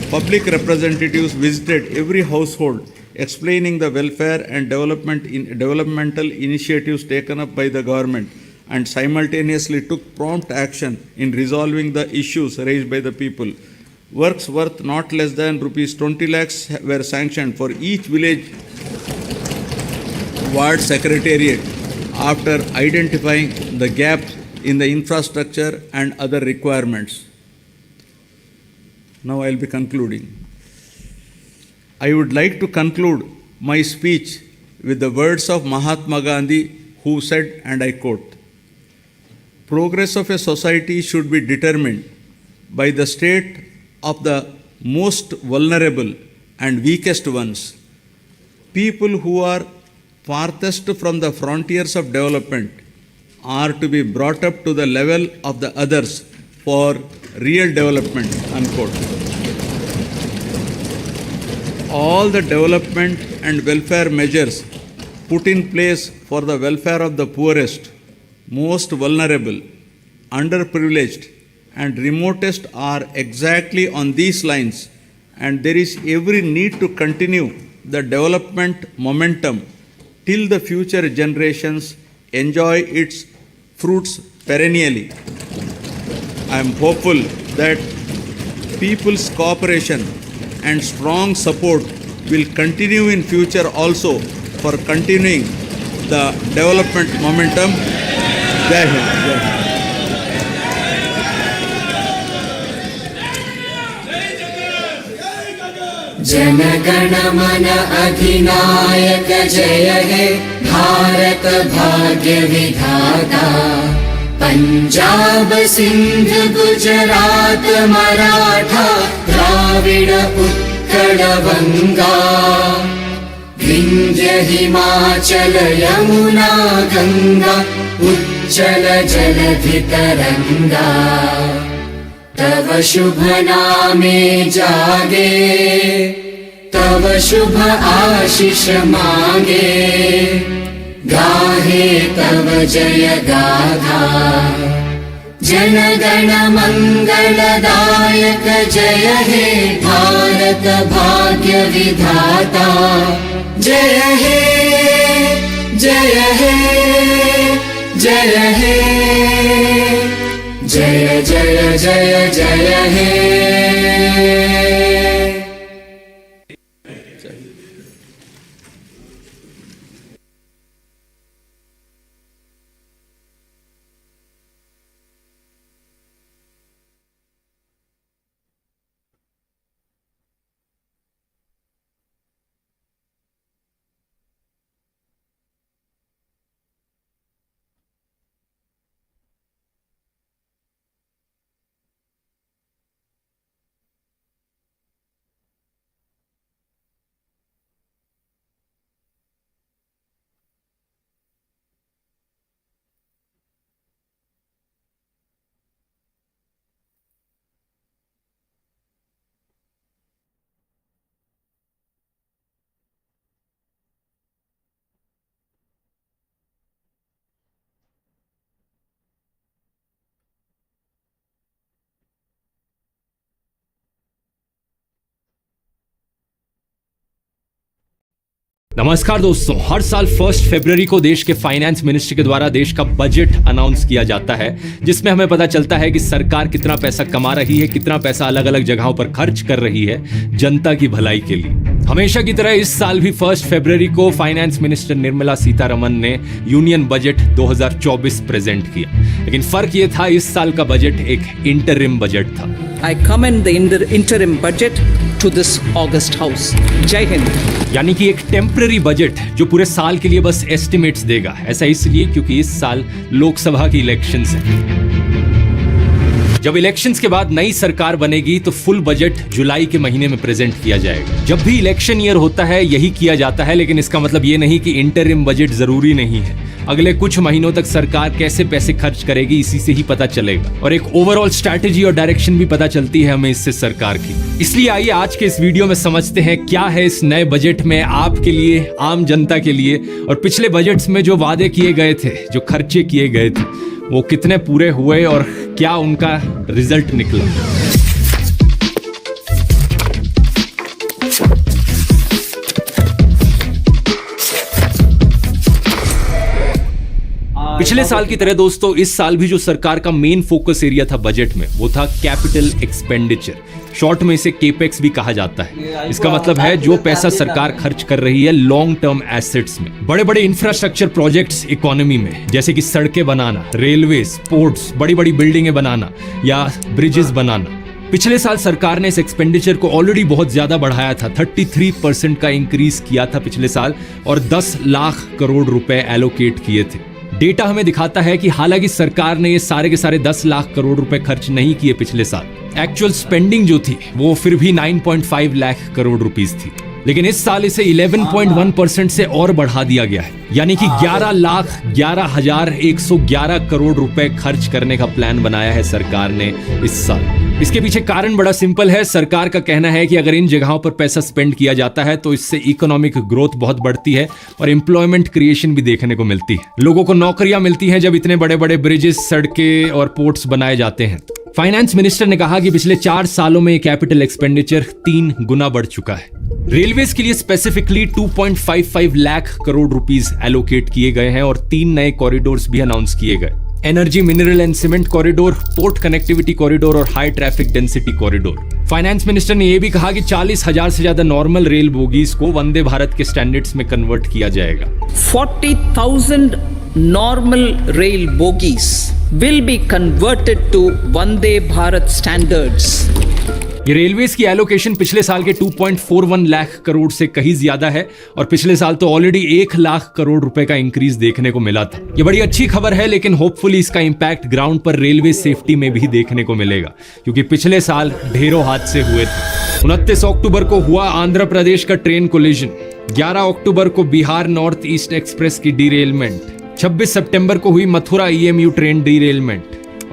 Public representatives visited every household explaining the welfare and developmental initiatives taken up by the government and simultaneously took prompt action in resolving the issues raised by the people. Works worth not less than rupees 20 lakhs were sanctioned for each village ward secretariat after identifying the gaps in the infrastructure and other requirements. Now I will be concluding. I would like to conclude my speech with the words of Mahatma Gandhi, who said, and I quote, "Progress of a society should be determined by the state of the most vulnerable and weakest ones. People who are farthest from the frontiers of development are to be brought up to the level of the others for real development," unquote. All the development and welfare measures put in place for the welfare of the poorest, most vulnerable, underprivileged, and remotest are exactly on these lines, and there is every need to continue the development momentum till the future generations enjoy its fruits perennially. I am hopeful that people's cooperation and strong support will continue in future also for continuing the development momentum. Jai Hind. Jai Hind. Jana Gana मन अधिनायक जय हे भारत भाग्य विधाता। पंजाब सिंध गुजरात मराठा द्राविड उत्कल बंगा, विंध्य हिमाचल यमुना गंगा उच्चल जलधि तरंगा। तव शुभ नामे जागे, तव शुभ आशीष मांगे, गाहे तव जय गाथा। जन गण मंगलदायक जय हे भारत भाग्य विधाता। जय हे जय हे जय हे, जय जय जय जय हे। नमस्कार दोस्तों, हर साल 1 फरवरी को देश के फाइनेंस मिनिस्ट्री के द्वारा देश का बजट अनाउंस किया जाता है, जिसमें हमें पता चलता है कि सरकार कितना पैसा कमा रही है, कितना पैसा अलग अलग जगहों पर खर्च कर रही है जनता की भलाई के लिए। हमेशा की तरह इस साल भी 1 फरवरी को फाइनेंस मिनिस्टर निर्मला सीतारमण ने यूनियन बजट 2024 प्रेजेंट किया, लेकिन फर्क ये था इस साल का बजट एक इंटरिम बजट था। I commend the interim budget to this August House. जय हिंद। यानी कि एक टेम्पररी बजट जो पूरे साल के लिए बस एस्टिमेट्स देगा। ऐसा इसलिए क्योंकि इस साल लोकसभा की इलेक्शंस हैं। जब इलेक्शंस के बाद नई सरकार बनेगी तो फुल बजट जुलाई के महीने में प्रेजेंट किया जाएगा। जब भी इलेक्शन ईयर होता है यही किया जाता है, लेकिन इसका मतलब ये नहीं कि इंटरिम बजट जरूरी नहीं है। अगले कुछ महीनों तक सरकार कैसे पैसे खर्च करेगी इसी से ही पता चलेगा, और एक ओवरऑल स्ट्रैटेजी और डायरेक्शन भी पता चलती है हमें इससे सरकार की। इसलिए आइए आज के इस वीडियो में समझते हैं क्या है इस नए बजट में आपके लिए, आम जनता के लिए, और पिछले बजट्स में जो वादे किए गए थे, जो खर्चे किए गए थे, वो कितने पूरे हुए और क्या उनका रिजल्ट निकला। पिछले साल की तरह दोस्तों इस साल भी जो सरकार का मेन फोकस एरिया था बजट में वो था कैपिटल एक्सपेंडिचर। शॉर्ट में इसे केपेक्स भी कहा जाता है। इसका मतलब है जो पैसा सरकार खर्च कर रही है लॉन्ग टर्म एसेट्स में, बड़े बड़े इंफ्रास्ट्रक्चर प्रोजेक्ट्स इकोनॉमी में, जैसे कि सड़कें बनाना, रेलवे, पोर्ट्स, बड़ी बड़ी बिल्डिंगें बनाना या ब्रिजेस बनाना। पिछले साल सरकार ने इस एक्सपेंडिचर को ऑलरेडी बहुत ज्यादा बढ़ाया था, 33% का इंक्रीज किया था पिछले साल और 10 लाख करोड़ रुपए एलोकेट किए थे। डेटा हमें दिखाता है कि हालांकि सरकार ने ये सारे के सारे 10 लाख करोड़ रुपए खर्च नहीं किए पिछले साल, एक्चुअल स्पेंडिंग जो थी वो फिर भी 9.5 लाख करोड़ रुपीस थी, लेकिन इस साल इसे 11.1% से और बढ़ा दिया गया है, यानी कि 11,11,111 करोड़ रुपए खर्च करने का प्लान बनाया है सरकार ने इस साल। इसके पीछे कारण बड़ा सिंपल है। सरकार का कहना है कि अगर इन जगहों पर पैसा स्पेंड किया जाता है तो इससे इकोनॉमिक ग्रोथ बहुत बढ़ती है और एम्प्लॉयमेंट क्रिएशन भी देखने को मिलती है। लोगों को नौकरियां मिलती हैं जब इतने बड़े बड़े ब्रिजेस, सड़कें और पोर्ट्स बनाए जाते हैं। फाइनेंस मिनिस्टर ने कहा कि पिछले 4 सालों में कैपिटल एक्सपेंडिचर 3 गुना बढ़ चुका है। रेलवेज के लिए specifically 2.55 lakh crore rupees allocate किए गए हैं और 3 नए कॉरिडोर्स भी अनाउंस किए गए। Energy, mineral and cement corridor, port connectivity corridor और high traffic density corridor. Finance minister ने यह भी कहा कि 40,000 से ज्यादा नॉर्मल रेल बोगीज को वंदे भारत के स्टैंडर्ड्स में कन्वर्ट किया जाएगा। 40,000 normal rail bogies will be converted to Vande Bharat standards. ये रेलवेज की एलोकेशन पिछले साल के 2.41 लाख करोड़ से कहीं ज्यादा है और पिछले साल तो ऑलरेडी 1 लाख करोड़ रुपए का इंक्रीज देखने को मिला था। ये बड़ी अच्छी खबर है, लेकिन होपफुली इसका इंपैक्ट ग्राउंड पर रेलवे सेफ्टी में भी देखने को मिलेगा, क्योंकि पिछले साल ढेरों हादसे हुए थे। 29 अक्टूबर को हुआ आंध्र प्रदेश का ट्रेन कोलिजन, 11 अक्टूबर को बिहार नॉर्थ ईस्ट एक्सप्रेस की डीरेलमेंट, 26 सितंबर को हुई मथुरा ईएमयू ट्रेन डीरेलमेंट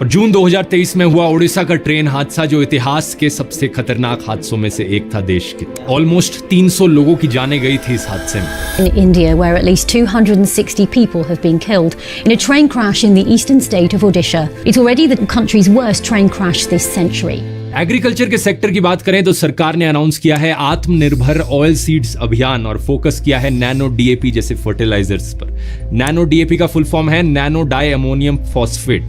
और जून 2023 में हुआ ओडिशा का ट्रेन हादसा, जो इतिहास के सबसे खतरनाक हादसों में से एक था देश के। ऑलमोस्ट 300 लोगों की जानें गई थी इस हादसे में। In India, where at least 260 people have been killed in a train crash in the eastern state of Odisha. It's already the country's worst train crash this century. Agriculture के सेक्टर की बात करें तो सरकार ने अनाउंस किया है आत्मनिर्भर ऑयल सीड्स अभियान और फोकस किया है नैनो डीएपी जैसे फर्टिलाइजर्स पर। नैनो डीएपी का फुल फॉर्म है नैनो डाई अमोनियम फॉस्फेट,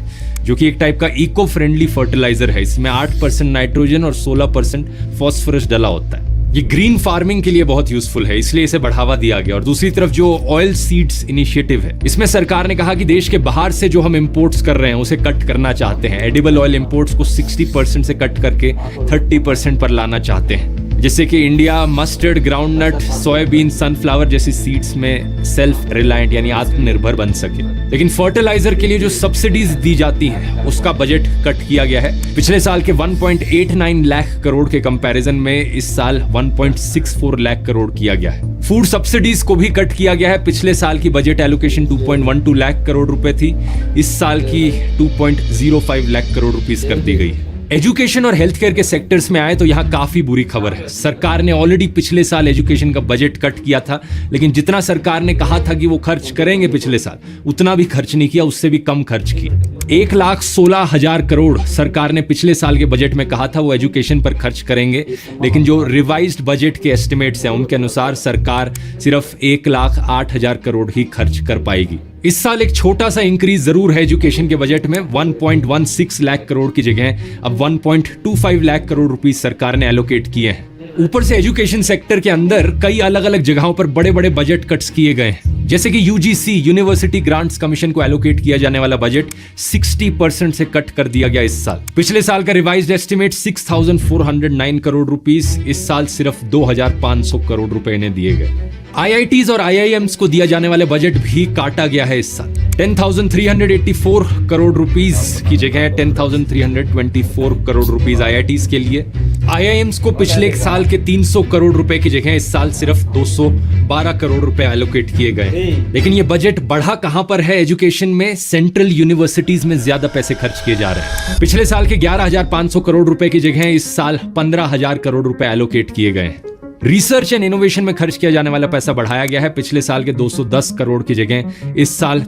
जो कि एक टाइप का इको फ्रेंडली फर्टिलाइजर है। इसमें 8% नाइट्रोजन और 16% फॉस्फोरस डला होता है। ये ग्रीन फार्मिंग के लिए बहुत यूजफुल है, इसलिए इसे बढ़ावा दिया गया। और दूसरी तरफ जो ऑयल सीड्स इनिशिएटिव है, इसमें सरकार ने कहा कि देश के बाहर से जो हम इंपोर्ट्स कर रहे हैं उसे कट करना चाहते हैं। एडिबल ऑयल इंपोर्ट्स को 60% से कट करके 30% पर लाना चाहते हैं, जिससे कि India mustard, groundnut, soybean, sunflower जैसी सीड्स में सेल्फ रिलायंट यानी आत्मनिर्भर बन सके। लेकिन फर्टिलाइजर के लिए जो सब्सिडीज दी जाती हैं उसका बजट कट किया गया है। पिछले साल के 1.89 लाख करोड़ के कंपैरिजन में इस साल 1.64 लाख करोड़ किया गया है। फूड सब्सिडीज को भी कट किया गया है। पिछले साल की बजट एलोकेशन 2.12 लाख करोड़ रुपए थी, इस साल की 2.05 लाख करोड़ रुपीस कर दी गई है। एजुकेशन और हेल्थ केयर के सेक्टर्स में आए तो यहाँ काफी बुरी खबर है। सरकार ने ऑलरेडी पिछले साल एजुकेशन का बजट कट किया था, लेकिन जितना सरकार ने कहा था कि वो खर्च करेंगे पिछले साल, उतना भी खर्च नहीं किया, उससे भी कम खर्च किया। 1,16,000 करोड़ सरकार ने पिछले साल के बजट में कहा था वो एजुकेशन पर खर्च करेंगे, लेकिन जो रिवाइज्ड बजट के एस्टिमेट्स हैं उनके अनुसार सरकार सिर्फ 1,08,000 करोड़ ही खर्च कर पाएगी। इस साल एक छोटा सा इंक्रीज जरूर है एजुकेशन के बजट में। 1.16 लाख करोड़ की जगह अब 1.25 लाख करोड़ रुपीस सरकार ने एलोकेट किए हैं। ऊपर से एजुकेशन सेक्टर के अंदर कई अलग अलग जगहों पर बड़े बड़े बजट कट्स किए गए हैं, जैसे कि यूजीसी यूनिवर्सिटी ग्रांट्स कमीशन को एलोकेट किया जाने वाला बजट 60% से कट कर दिया गया इस साल। पिछले साल का रिवाइज्ड एस्टिमेट 6,409 करोड़ रुपीस, इस साल सिर्फ 2,500 करोड़ रुपए इन्हें दिए गए। आईआईटीज और आईआईएम्स को दिया जाने वाले बजट भी काटा गया है इस साल। 10,384 करोड़ रुपीस की जगह 10,324 करोड़ रुपीस आईआईटीज के लिए। आईआईएम्स को पिछले साल के 300 करोड़ रुपए की जगह इस साल सिर्फ 212 करोड़ रुपए एलोकेट किए गए। लेकिन ये बजट बढ़ा कहां पर है? एजुकेशन में सेंट्रल यूनिवर्सिटीज में ज्यादा पैसे खर्च किए जा रहे हैं। पिछले साल के 11,500 करोड़ रुपए की जगह इस साल 15,000 करोड़ रुपए एलोकेट किए गए। रिसर्च एंड इनोवेशन में खर्च किया जाने वाला पैसा बढ़ाया गया है। पिछले साल के 210 करोड़ की जगह इस साल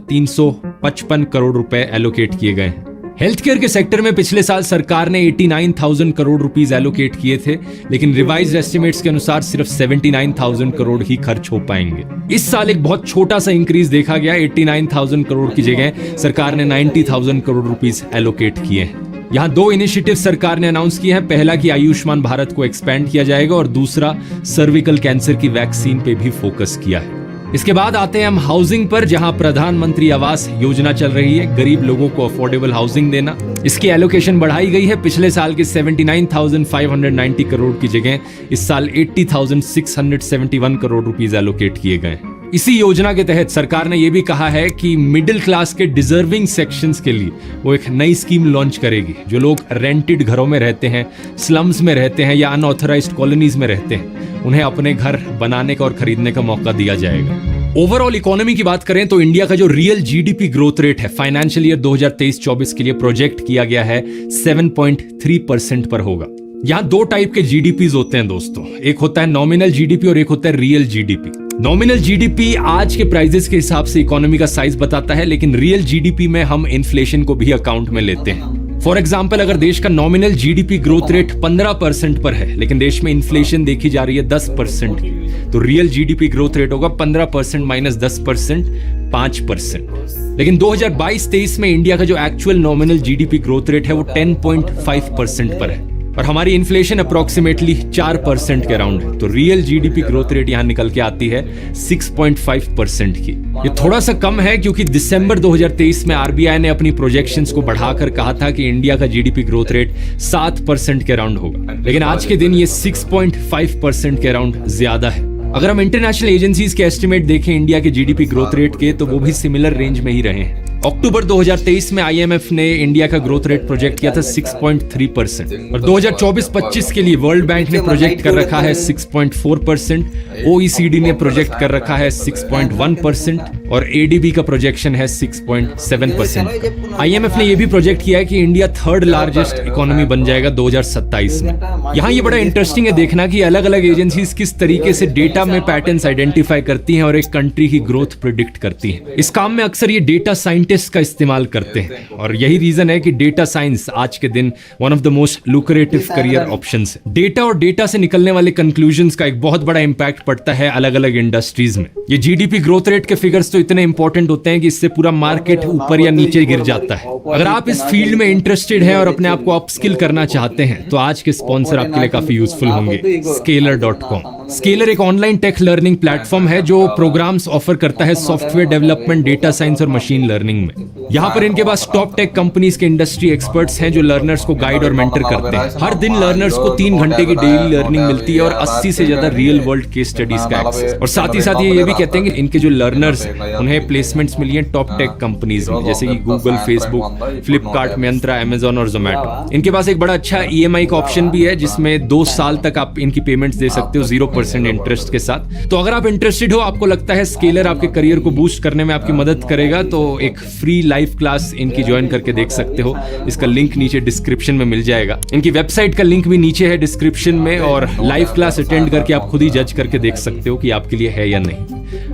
55 करोड़ रुपए एलोकेट किए गए हैं। हेल्थ केयर के सेक्टर में पिछले साल सरकार ने 89,000 करोड़ रुपीस एलोकेट किए थे, लेकिन रिवाइज्ड एस्टिमेट्स के अनुसार सिर्फ 79,000 करोड़ ही खर्च हो पाएंगे। इस साल एक बहुत छोटा सा इंक्रीज देखा गया, 89,000 करोड़ की जगह सरकार ने 90,000 करोड़ रुपीस एलोकेट किए हैं। यहाँ दो इनिशिएटिव सरकार ने अनाउंस किए हैं। पहला कि आयुष्मान भारत को एक्सपेंड किया जाएगा और दूसरा सर्विकल कैंसर की वैक्सीन पे भी फोकस किया है। इसके बाद आते हैं हम हाउसिंग पर, जहां प्रधानमंत्री आवास योजना चल रही है, गरीब लोगों को अफोर्डेबल हाउसिंग देना। इसकी एलोकेशन बढ़ाई गई है। पिछले साल के 79,590 करोड़ की जगह इस साल 80,671 करोड़ रुपीस एलोकेट किए गए। इसी योजना के तहत सरकार ने यह भी कहा है कि मिडिल क्लास के डिजर्विंग सेक्शंस के लिए वो एक नई स्कीम लॉन्च करेगी। जो लोग रेंटेड घरों में रहते हैं, स्लम्स में रहते हैं या अनऑथराइज्ड कॉलोनीज में रहते हैं, उन्हें अपने घर बनाने का और खरीदने का मौका दिया जाएगा। ओवरऑल इकोनॉमी की बात करें तो इंडिया का जो रियल जीडीपी ग्रोथ रेट है फाइनेंशियल ईयर 2023-24 के लिए प्रोजेक्ट किया गया है 7.3% पर होगा। यहाँ दो टाइप के जीडीपीज होते हैं दोस्तों, एक होता है नॉमिनल जीडीपी और एक होता है रियल जीडीपी। नॉमिनल जीडीपी आज के प्राइसेस के हिसाब से इकोनॉमी का साइज बताता है, लेकिन रियल जीडीपी में हम इन्फ्लेशन को भी अकाउंट में लेते हैं। फॉर एग्जाम्पल, अगर देश का नॉमिनल जीडीपी ग्रोथ रेट 15% पर है, लेकिन देश में इन्फ्लेशन देखी जा रही है 10% की, तो रियल जीडीपी ग्रोथ रेट होगा 15% माइनस 10%, 5%। लेकिन 2022-23 में इंडिया का जो actual nominal GDP growth rate है वो 10.5% पर है और हमारी इन्फ्लेशन अप्रोक्सीमेटली 4% के अराउंड है। तो रियल जीडीपी ग्रोथ रेट यहां निकल के आती है 6.5% की। ये थोड़ा सा कम है क्योंकि दिसंबर 2023 में आरबीआई ने अपनी प्रोजेक्शंस को बढ़ाकर कहा था कि इंडिया का जीडीपी ग्रोथ रेट 7% के अराउंड होगा, लेकिन आज के दिन ये 6.5% के अराउंड ज्यादा है। अगर हम इंटरनेशनल एजेंसीज के एस्टिमेट देखें इंडिया के जीडीपी ग्रोथ रेट के, तो वो भी सिमिलर रेंज में ही रहे हैं। अक्टूबर 2023 में आईएमएफ ने इंडिया का ग्रोथ रेट प्रोजेक्ट किया था 6.3% और 2024-25 के लिए वर्ल्ड बैंक ने प्रोजेक्ट कर रखा है 6.4%, ओईसीडी ने प्रोजेक्ट कर रखा है 6.1% और एडीबी का प्रोजेक्शन है 6.7%। आईएमएफ ने यह भी प्रोजेक्ट किया है कि इंडिया थर्ड लार्जेस्ट इकोनॉमी बन जाएगा 2027 में। यहाँ ये बड़ा इंटरेस्टिंग है देखना कि अलग अलग एजेंसीज किस तरीके से डेटा में पैटर्न्स आइडेंटिफाई करती हैं और एक कंट्री की ग्रोथ प्रिडिक्ट करती हैं। इस काम में अक्सर ये डेटा साइंटिस्ट का इस्तेमाल करते हैं और यही रीजन है कि डेटा साइंस आज के दिन one of the most lucrative career options है। डेटा और डेटा से निकलने वाले कंक्लूजन्स का एक बहुत बड़ा इंपैक्ट पड़ता है अलग अलग इंडस्ट्रीज में। ये जीडीपी ग्रोथ रेट के फिगर्स तो इतने इंपॉर्टेंट होते हैं कि इससे पूरा मार्केट ऊपर या नीचे गिर जाता है। अगर आप इस फील्ड में इंटरेस्टेड हैं और अपने आप को अपस्किल करना चाहते हैं तो आज के स्पॉन्सर आपके लिए काफी यूजफुल होंगे, Scalar.com। स्केलर एक ऑनलाइन टेक लर्निंग प्लेटफॉर्म है जो प्रोग्राम्स ऑफर करता है सॉफ्टवेयर डेवलपमेंट, डेटा साइंस और मशीन लर्निंग में। यहाँ पर इनके पास टॉप टेक कंपनीज के इंडस्ट्री एक्सपर्ट्स हैं जो लर्नर्स को गाइड और मेंटर करते हैं। हर दिन लर्नर्स को 3 घंटे की डेली लर्निंग मिलती है और 80 से ज्यादा रियल वर्ल्ड केस स्टडीज का एक्सेस। और साथ ही साथ ये भी कहते हैं कि इनके जो लर्नर्स हैं उन्हें प्लेसमेंट्स मिली हैं टॉप टेक कंपनीज में, जैसे कि Google, Facebook, Flipkart, Myntra, Amazon और जोमेटो। इनके पास एक बड़ा अच्छा ईएमआई का ऑप्शन भी है जिसमें 2 साल तक आप इनकी पेमेंट्स दे सकते हो 0% इंटरेस्ट के साथ। तो अगर आप इंटरेस्टेड हो, आपको लगता है स्केलर आपके करियर को बूस्ट करने में आपकी मदद करेगा, तो एक फ्री लाइव क्लास इनकी ज्वाइन करके देख सकते हो। इसका लिंक नीचे डिस्क्रिप्शन में मिल जाएगा। इनकी वेबसाइट का लिंक भी नीचे है डिस्क्रिप्शन में और लाइव क्लास अटेंड करके आप खुद ही जज करके देख सकते हो कि आपके लिए है या नहीं।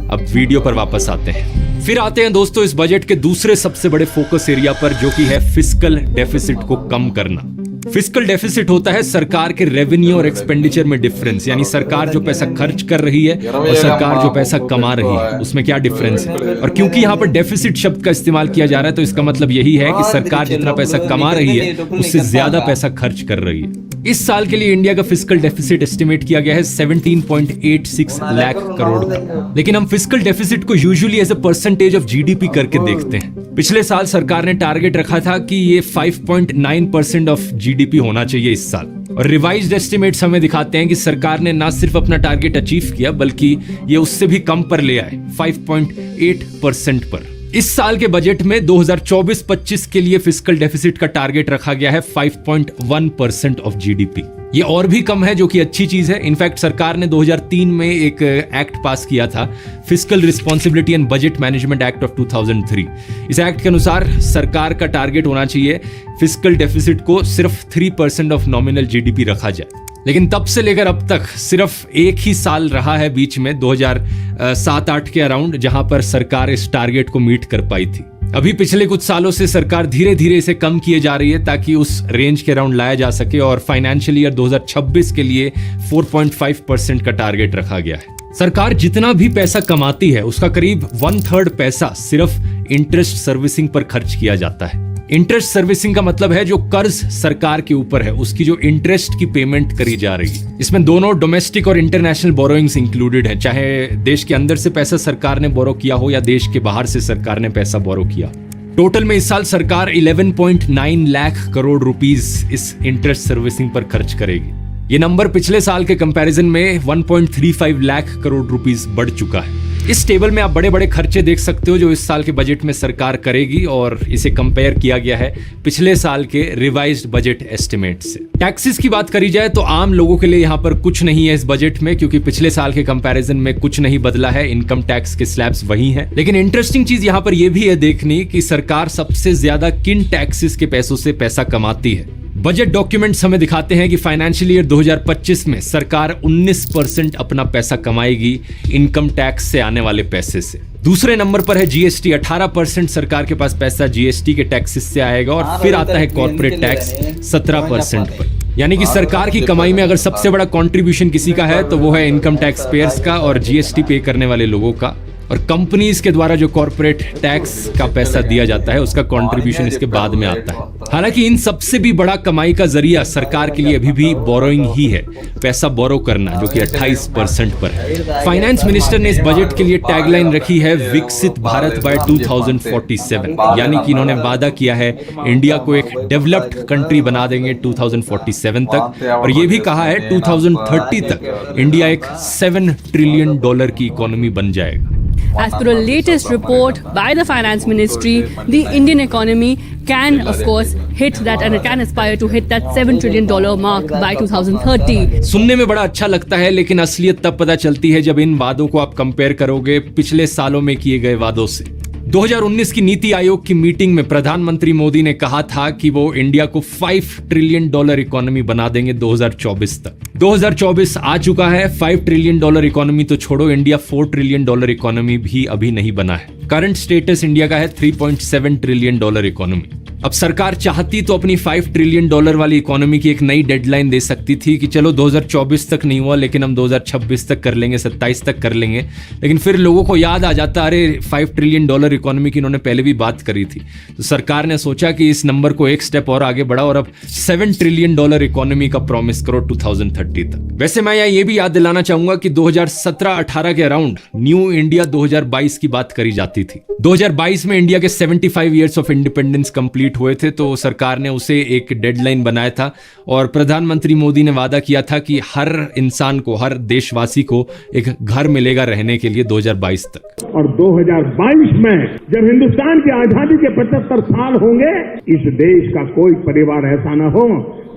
अब वीडियो पर वापस आते हैं। फिर आते हैं दोस्तों इस बजट के दूसरे सबसे बड़े फोकस एरिया पर, जो कि है फिस्कल डेफिसिट को कम करना। फिस्कल डेफिसिट होता है सरकार के रेवेन्यू और एक्सपेंडिचर में डिफरेंस, यानी सरकार जो पैसा खर्च कर रही है और सरकार जो पैसा कमा रही है उसमें क्या डिफरेंस है। और क्योंकि यहाँ पर डेफिसिट शब्द का इस्तेमाल किया जा रहा है तो इसका मतलब यही है कि सरकार जितना पैसा कमा रही है उससे ज्यादा पैसा खर्च कर रही है। इस साल के लिए इंडिया का फिस्कल डेफिसिट एस्टिमेट किया गया है 17.86 लाख करोड़ का, लेकिन हम फिस्कल डेफिसिट को usually as a percentage of GDP करके देखते हैं। पिछले साल सरकार ने टारगेट रखा था कि ये 5.9% ऑफ जीडीपी होना चाहिए इस साल, और रिवाइज्ड एस्टिमेट्स हमें दिखाते हैं कि सरकार ने ना सिर्फ अपना टारगेट अचीव किया बल्कि ये उससे भी कम पर ले आए 5.8% पर। इस साल के बजट में 2024-25 के लिए फिस्कल डेफिसिट का टारगेट रखा गया है 5.1% ऑफ जीडीपी। ये और भी कम है जो कि अच्छी चीज है। इनफैक्ट सरकार ने 2003 में एक एक्ट पास किया था, fiscal responsibility and budget management act of 2003। इस एक्ट के अनुसार सरकार का टारगेट होना चाहिए फिस्कल डेफिसिट को सिर्फ 3% ऑफ नॉमिनल जीडीपी रखा जाए, लेकिन तब से लेकर अब तक सिर्फ एक ही साल रहा है बीच में 2007-8 के अराउंड जहां पर सरकार इस टारगेट को मीट कर पाई थी। अभी पिछले कुछ सालों से सरकार धीरे धीरे इसे कम किए जा रही है ताकि उस रेंज के अराउंड लाया जा सके और फाइनेंशियल ईयर 2026 के लिए 4.5% का टारगेट रखा गया है। सरकार जितना भी पैसा कमाती है उसका करीब 1/3 पैसा सिर्फ इंटरेस्ट सर्विसिंग पर खर्च किया जाता है। इंटरेस्ट सर्विसिंग का मतलब है जो कर्ज सरकार के ऊपर है उसकी जो इंटरेस्ट की पेमेंट करी जा रही है। इसमें दोनों डोमेस्टिक और इंटरनेशनल बोरोइंग्स इंक्लूडेड है, चाहे देश के अंदर से पैसा सरकार ने बोरो किया हो या देश के बाहर से सरकार ने पैसा बोरो किया। टोटल में इस साल सरकार 11.9 लाख करोड़ रुपीस इस इंटरेस्ट सर्विसिंग पर खर्च करेगी। ये नंबर पिछले साल के कंपैरिजन में 1.35 लाख करोड़ रुपीस बढ़ चुका है। इस टेबल में आप बड़े बड़े खर्चे देख सकते हो जो इस साल के बजट में सरकार करेगी और इसे कंपेयर किया गया है पिछले साल के रिवाइज्ड बजट एस्टिमेट से। टैक्सेस की बात करी जाए तो आम लोगों के लिए यहाँ पर कुछ नहीं है इस बजट में, क्योंकि पिछले साल के कंपैरिजन में कुछ नहीं बदला है, इनकम टैक्स के स्लैब्स वही हैं। लेकिन इंटरेस्टिंग चीज यहाँ पर यह भी है देखनी कि सरकार सबसे ज्यादा किन टैक्सेस के पैसों से पैसा कमाती है। बजट डॉक्यूमेंट्स हमें दिखाते हैं कि फाइनेंशियल ईयर 2025 में सरकार 19% अपना पैसा कमाएगी इनकम टैक्स से आने वाले पैसे से। दूसरे नंबर पर है जीएसटी, 18% सरकार के पास पैसा जीएसटी के टैक्सेस से आएगा और फिर आता है कॉर्पोरेट टैक्स 17% पर। यानी कि सरकार की कमाई में अगर सबसे बड़ा कंट्रीब्यूशन किसी का है तो वो है इनकम टैक्स पेयर्स का और जीएसटी पे करने वाले लोगों का। और कंपनीज के द्वारा जो कॉर्पोरेट टैक्स का पैसा दिया जाता है उसका कंट्रीब्यूशन इसके बाद में आता है। हालांकि इन सबसे भी बड़ा कमाई का जरिया सरकार के लिए अभी भी बोरोइंग ही है, पैसा बोरो करना, जो कि 28% पर है। फाइनेंस मिनिस्टर ने इस बजट के लिए टैगलाइन रखी है विकसित भारत बाय 2047, यानी कि इन्होंने वादा किया है इंडिया को एक डेवलप्ड कंट्री बना देंगे 2047 तक, और ये भी कहा है 2030 तक इंडिया एक $7 ट्रिलियन की इकोनॉमी बन जाएगा। As per a latest report by the Finance Ministry, the Indian economy can, of course, hit that and it can aspire to hit that $7 trillion mark by 2030. सुनने में बड़ा अच्छा लगता है, लेकिन असलियत तब पता चलती है जब इन वादों को आप कंपेयर करोगे पिछले सालों में किए गए वादों से। 2019 की नीति आयोग की मीटिंग में प्रधानमंत्री मोदी ने कहा था कि वो इंडिया को $5 ट्रिलियन इकोनॉमी बना देंगे 2024 तक। 2024 आ चुका है, $5 ट्रिलियन इकोनॉमी तो छोड़ो, इंडिया $4 ट्रिलियन इकोनॉमी भी अभी नहीं बना है। करंट स्टेटस इंडिया का है $3.7 ट्रिलियन इकोनॉमी। अब सरकार चाहती तो अपनी $5 ट्रिलियन वाली इकोनॉमी की एक नई डेडलाइन दे सकती थी कि चलो 2024 तक नहीं हुआ लेकिन हम 2026 तक कर लेंगे, 27 तक कर लेंगे। लेकिन फिर लोगों को याद आ जाता, अरे $5 ट्रिलियन इकोनॉमी की इन्होंने पहले भी बात करी थी। तो सरकार ने सोचा कि इस नंबर को एक स्टेप और आगे बढ़ा और अब $7 ट्रिलियन इकोनॉमी का प्रॉमिस करो 2030 तक। वैसे मैं यहाँ ये भी याद दिलाना चाहूंगा कि 2017-18 के अराउंड न्यू इंडिया 2022 की बात करी जाती थी। 2022 में इंडिया के 75 ईयर्स ऑफ इंडिपेंडेंस कंप्लीट हुए थे, तो सरकार ने उसे एक डेडलाइन बनाया था और प्रधानमंत्री मोदी ने वादा किया था कि हर इंसान को, हर देशवासी को एक घर मिलेगा रहने के लिए 2022 तक। और 2022 में जब हिंदुस्तान की आजादी के 75 साल होंगे, इस देश का कोई परिवार ऐसा न हो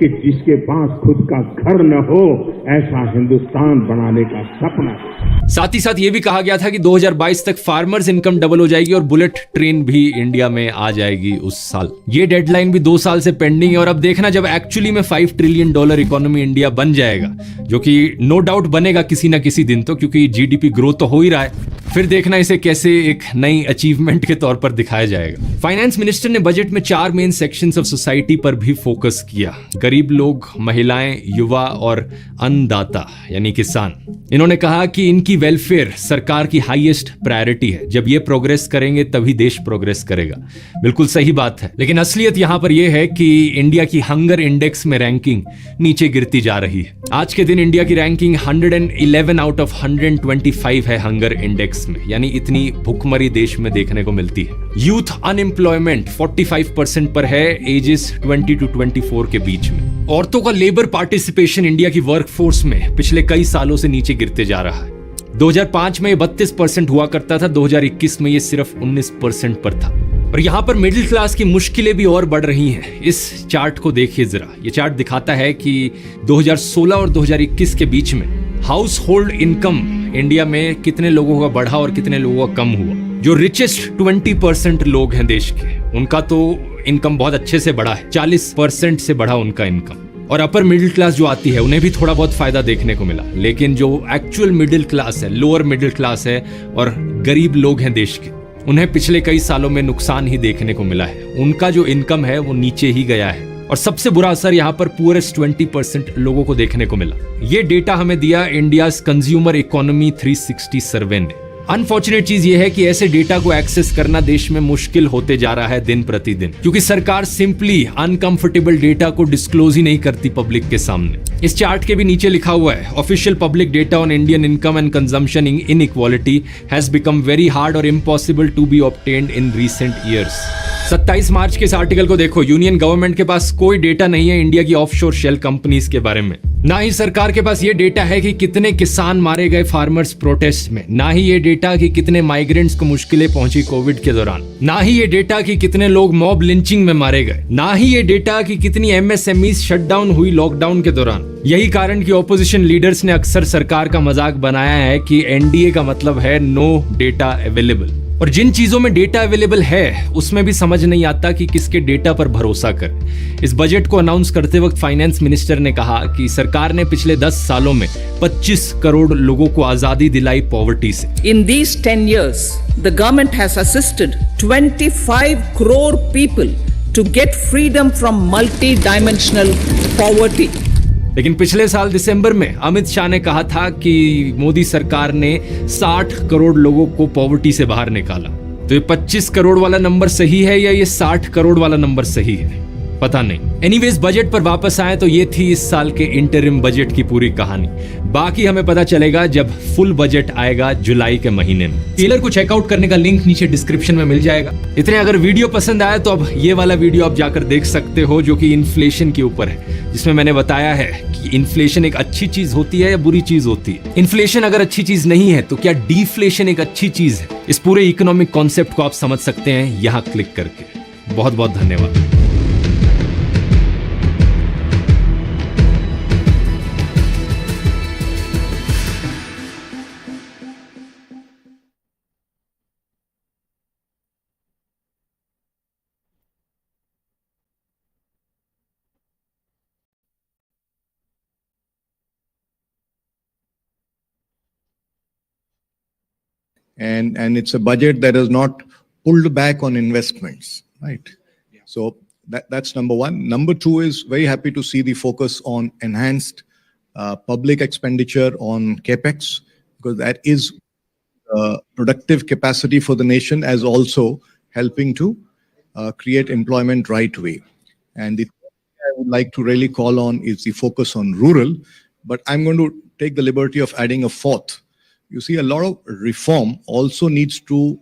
कि जिसके पास खुद का घर न हो, ऐसा हिंदुस्तान बनाने का सपना। साथ ही साथ ये भी कहा गया था कि 2022 तक फार्मर्स इनकम डबल हो जाएगी और बुलेट ट्रेन भी इंडिया में आ जाएगी उस साल। ये डेडलाइन भी 2 साल से पेंडिंग है और अब देखना जब एक्चुअली में $5 ट्रिलियन इकोनॉमी इंडिया बन जाएगा, जो कि नो डाउट बनेगा किसी ना किसी दिन, तो क्योंकि जीडीपी ग्रोथ तो हो ही रहा है, फिर देखना इसे कैसे एक नई अचीवमेंट के तौर पर दिखाया जाएगा। फाइनेंस मिनिस्टर ने बजट में 4 मेन सेक्शंस ऑफ सोसाइटी पर भी फोकस किया। गरीब लोग, महिलाएं, युवा और अन्नदाता यानी किसान। इन्होंने कहा कि इनकी वेलफेयर सरकार की हाईएस्ट प्रायोरिटी है। जब ये प्रोग्रेस करेंगे तभी देश प्रोग्रेस करेगा। बिल्कुल सही बात है, लेकिन असलियत यहां पर यह है कि इंडिया की हंगर इंडेक्स में रैंकिंग नीचे गिरती जा रही है। आज के दिन इंडिया की रैंकिंग 111 आउट ऑफ 125 है हंगर इंडेक्स में, यानी इतनी भुखमरी देश में देखने को मिलती है। यूथ अनएम्प्लॉयमेंट 45% पर है एजेस 20 to 24 के बीच में। औरतों का लेबर पार्टिसिपेशन इंडिया की वर्कफोर्स में पिछले कई सालों से नीचे गिरते जा रहा है। 2005 में ये 32% हुआ करता था, 2021 में ये सिर्फ 19% पर था। और यहाँ पर मिडिल क्लास की मुश्किलें भी और बढ़ रही हैं। इस चार्ट को देखिए जरा। ये चार्ट दिखाता है कि 2016 और 2021 के बीच में हाउस होल्ड इनकम इंडिया में कितने लोगों का बढ़ा और कितने लोगों का कम हुआ। जो रिचेस्ट 20% लोग हैं देश के, उनका तो इनकम बहुत अच्छे से बढ़ा है, 40% से बढ़ा उनका इनकम। और अपर मिडिल क्लास जो आती है उन्हें भी थोड़ा बहुत फायदा देखने को मिला, लेकिन जो एक्चुअल मिडिल क्लास है, लोअर मिडिल क्लास है और गरीब लोग हैं देश के, उन्हें पिछले कई सालों में नुकसान ही देखने को मिला है। उनका जो इनकम है वो नीचे ही गया है और सबसे बुरा असर यहाँ पर पुअरेस्ट 20% लोगों को देखने को मिला। ये डेटा हमें दिया इंडिया कंज्यूमर इकोनॉमी 360 सर्वे ने। अनफॉर्चुनेट चीज ये है कि ऐसे डेटा को एक्सेस करना देश में मुश्किल होते जा रहा है दिन प्रतिदिन, क्योंकि सरकार सिंपली अनकंफर्टेबल डेटा को डिस्क्लोज ही नहीं करती पब्लिक के सामने। इस चार्ट के भी नीचे लिखा हुआ है, official public data on Indian income and consumption inequality has become very hard और impossible to be obtained in recent years. 27 मार्च के इस आर्टिकल को देखो। यूनियन गवर्नमेंट के पास कोई डेटा नहीं है इंडिया की ऑफशोर शेल कंपनीज के बारे में। ना ही सरकार के पास ये डेटा है कि कितने किसान मारे गए फार्मर्स प्रोटेस्ट में, ना ही ये डेटा कि कितने माइग्रेंट्स को मुश्किलें पहुंची कोविड के दौरान, ना ही ये डेटा कि कितने लोग मॉब लिंचिंग में मारे गए, ना ही ये डेटा कि कितनी एमएसएमई शटडाउन हुई लॉकडाउन के दौरान। यही कारण कि ऑपोजिशन लीडर्स ने अक्सर सरकार का मजाक बनाया है कि एनडीए का मतलब है नो डेटा अवेलेबल। और जिन चीजों में डेटा अवेलेबल है उसमें भी समझ नहीं आता कि किसके डेटा पर भरोसा करें। इस बजट को अनाउंस करते वक्त फाइनेंस मिनिस्टर ने कहा कि सरकार ने पिछले 10 सालों में 25 करोड़ लोगों को आजादी दिलाई पॉवर्टी से। In these 10 years, the government has assisted 25 crore people to get freedom from multi-dimensional poverty. लेकिन पिछले साल दिसंबर में अमित शाह ने कहा था कि मोदी सरकार ने 60 करोड़ लोगों को पॉवर्टी से बाहर निकाला। तो ये 25 करोड़ वाला नंबर सही है या ये 60 करोड़ वाला नंबर सही है, पता नहीं। एनीवेज, बजट पर वापस आए तो ये थी इस साल के इंटरिम बजट की पूरी कहानी। बाकी हमें पता चलेगा जब फुल बजट आएगा जुलाई के महीने में। ट्रेलर को चेकआउट करने का लिंक नीचे डिस्क्रिप्शन में मिल जाएगा। इतने अगर वीडियो पसंद आया तो अब ये वाला वीडियो आप जाकर देख सकते हो, जो कि इन्फ्लेशन के ऊपर है, जिसमें मैंने बताया है कि इन्फ्लेशन एक अच्छी चीज होती है या बुरी चीज होती है। इन्फ्लेशन अगर अच्छी चीज नहीं है तो क्या डिफ्लेशन एक अच्छी चीज है? इस पूरे इकोनॉमिक कॉन्सेप्ट को आप समझ सकते हैं यहाँ क्लिक करके। बहुत बहुत धन्यवाद। and it's a budget that has not pulled back on investments, right? So that's number one. Number two is very happy to see the focus on enhanced public expenditure on capex, because that is productive capacity for the nation, as also helping to create employment right way. And the thing I would like to really call on is the focus on rural, but I'm going to take the liberty of adding a fourth. You see, a lot of reform also needs to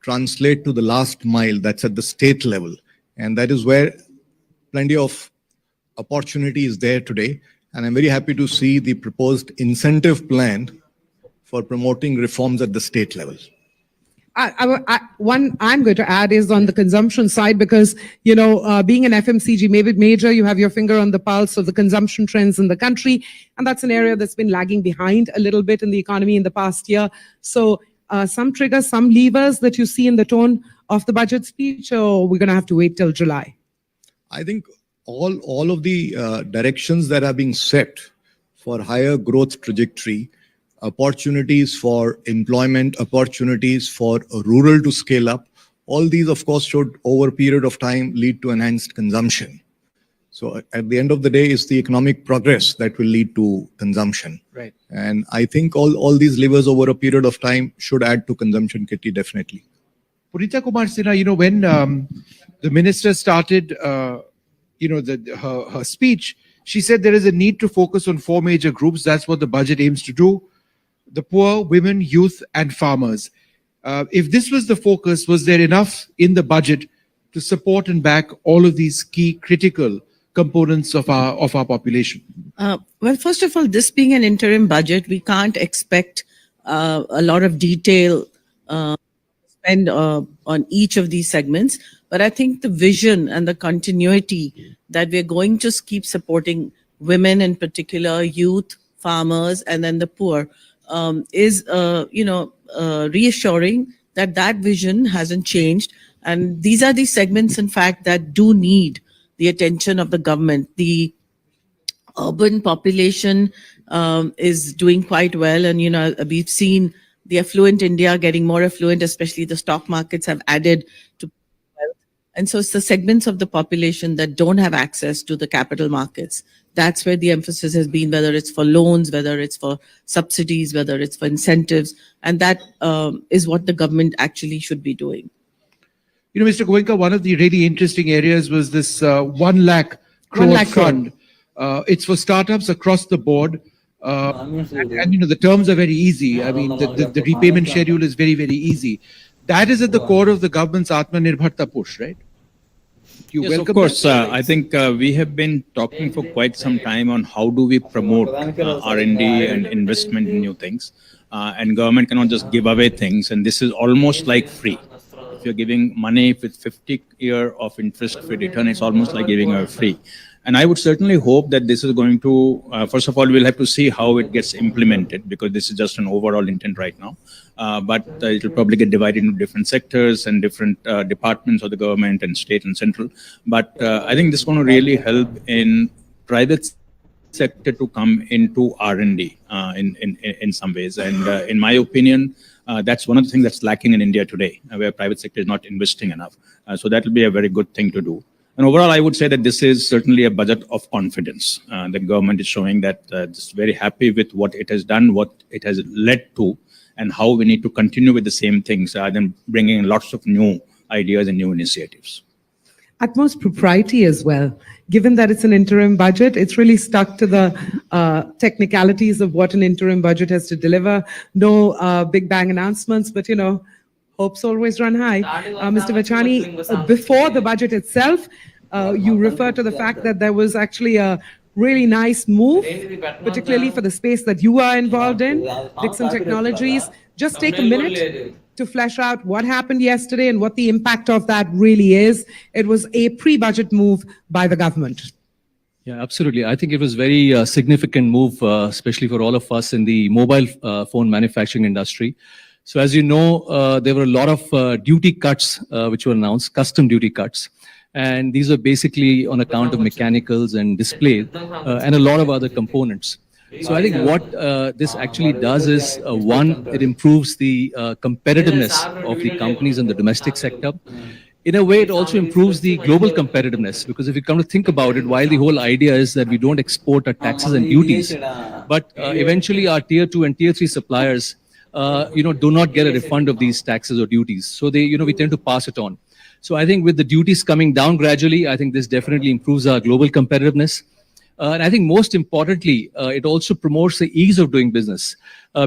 translate to the last mile, that's at the state level. And that is where plenty of opportunity is there today. And I'm very happy to see the proposed incentive plan for promoting reforms at the state level. One I'm going to add is on the consumption side, because, you know, being an FMCG major, you have your finger on the pulse of the consumption trends in the country. And that's an area that's been lagging behind a little bit in the economy in the past year. So some triggers, some levers that you see in the tone of the budget speech, or we're going to have to wait till July? I think all of the directions that are being set for higher growth trajectory, opportunities for employment, opportunities for rural to scale up, all these, of course, should over a period of time lead to enhanced consumption. So at the end of the day, it's the economic progress that will lead to consumption. Right. And I think all these levers over a period of time should add to consumption, Kitty, definitely. Purita Kumar Sinha, you know, when the minister started, you know, her speech, she said there is a need to focus on 4 major groups. That's what the budget aims to do: the poor, women, youth, and farmers. If this was the focus, was there enough in the budget to support and back all of these key critical components of our population? Well, first of all, this being an interim budget, we can't expect a lot of detail spend on each of these segments. But I think the vision and the continuity that we're going to keep supporting women in particular, youth, farmers, and then the poor is, reassuring that vision hasn't changed. And these are the segments, in fact, that do need the attention of the government. The urban population is doing quite well. And, you know, we've seen the affluent India getting more affluent, especially the stock markets have added to wealth. And so it's the segments of the population that don't have access to the capital markets. That's where the emphasis has been, whether it's for loans, whether it's for subsidies, whether it's for incentives. And that is what the government actually should be doing. You know, Mr. Goenka, one of the really interesting areas was this 1 lakh crore 1 lakh crore. fund. It's for startups across the board. And, you know, the terms are very easy. I mean, the repayment schedule is very, very easy. That is at the core of the government's Atmanirbharta push, right? You Yes, welcome of course. that? I think we have been talking for quite some time on how do we promote R&D and investment in new things. And government cannot just give away things. And this is almost like free. If you're giving money with 50 year of interest-free return, it's almost like giving away free. And I would certainly hope that this is going to, first of all, we'll have to see how it gets implemented, because this is just an overall intent right now. But it will probably get divided into different sectors and different departments of the government and state and central. But I think this is going to really help in private sector to come into R&D in some ways. And in my opinion, that's one of the things that's lacking in India today, where private sector is not investing enough. So that will be a very good thing to do. And overall, I would say that this is certainly a budget of confidence. The government is showing that it's very happy with what it has done, what it has led to, and how we need to continue with the same things rather than bringing lots of new ideas and new initiatives. Utmost propriety as well. Given that it's an interim budget, it's really stuck to the technicalities of what an interim budget has to deliver. No big bang announcements, but, you know, hopes always run high. Mr. Vachani, before the budget itself, you refer to the fact that there was actually a really nice move, particularly for the space that you are involved in, Dixon Technologies. Just take a minute to flesh out what happened yesterday and what the impact of that really is. It was a pre-budget move by the government. Yeah, absolutely. I think it was very significant move, especially for all of us in the mobile phone manufacturing industry. So as you know, there were a lot of duty cuts which were announced, custom duty cuts. And these are basically on account of mechanicals and display and a lot of other components. So I think what this actually does is, one, it improves the competitiveness of the companies in the domestic sector. In a way, it also improves the global competitiveness, because if you come to think about it, while the whole idea is that we don't export our taxes and duties, but eventually our tier 2 and tier 3 suppliers do not get a refund of these taxes or duties. So they, we tend to pass it on. So I think with the duties coming down gradually, I think this definitely improves our global competitiveness. And I think most importantly, it also promotes the ease of doing business.